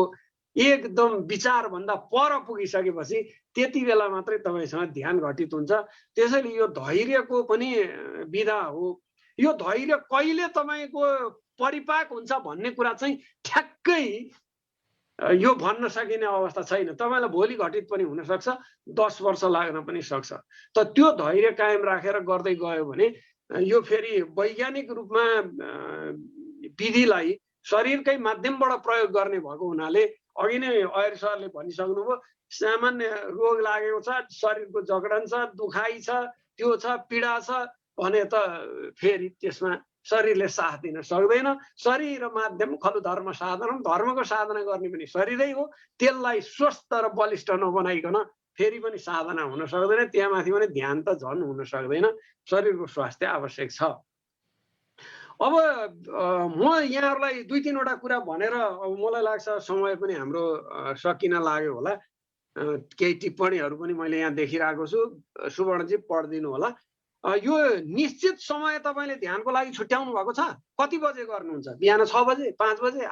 एकदम विचारभन्दा पर पुगिसकेपछि त्यति बेला मात्रै तपाईँसँग ध्यान घटित हुन्छ। त्यसैले यो धैर्यको पनि विधा हो। यो धैर्य कहिले तपाईँको परिपाक हुन्छ भन्ने कुरा चाहिँ ठ्याक्कै यो भन्न सकिने अवस्था छैन। तपाईँलाई भोलि घटित पनि हुनसक्छ, 10 वर्ष लाग्न पनि सक्छ। त त्यो धैर्य कायम राखेर गर्दै गयो भने यो फेरि वैज्ञानिक रूपमा विधिलाई शरीरकै माध्यमबाट प्रयोग गर्ने भएको हुनाले अघि नै अयर सरले भनिसक्नुभयो, सामान्य रोग लागेको छ, शरीरको जगडन छ, दुखाइ छ, त्यो छ, पीडा छ भने त फेरि त्यसमा शरीरले साथ दिन सक्दैन। शरीर र माध्यम खलु धर्म साधन, धर्मको साधना गर्ने पनि शरीरै हो। त्यसलाई स्वस्थ र बलिष्ठ नबनाइकन फेरि पनि साधना हुन सक्दैन। त्यहाँ माथि पनि ध्यान त झन् हुन सक्दैन। शरीरको स्वास्थ्य आवश्यक छ। अब म यहाँहरूलाई 2-3वटा कुरा भनेर अब मलाई लाग्छ समय पनि हाम्रो सकिन लाग्यो होला। केही टिप्पणीहरू पनि मैले यहाँ देखिरहेको छु। सुवर्णजी पढिदिनु होला। यो निश्चित समय तपाईँले ध्यानको लागि छुट्याउनु भएको छ? कति बजे गर्नुहुन्छ? बिहान 6 बजे, 5 बजे?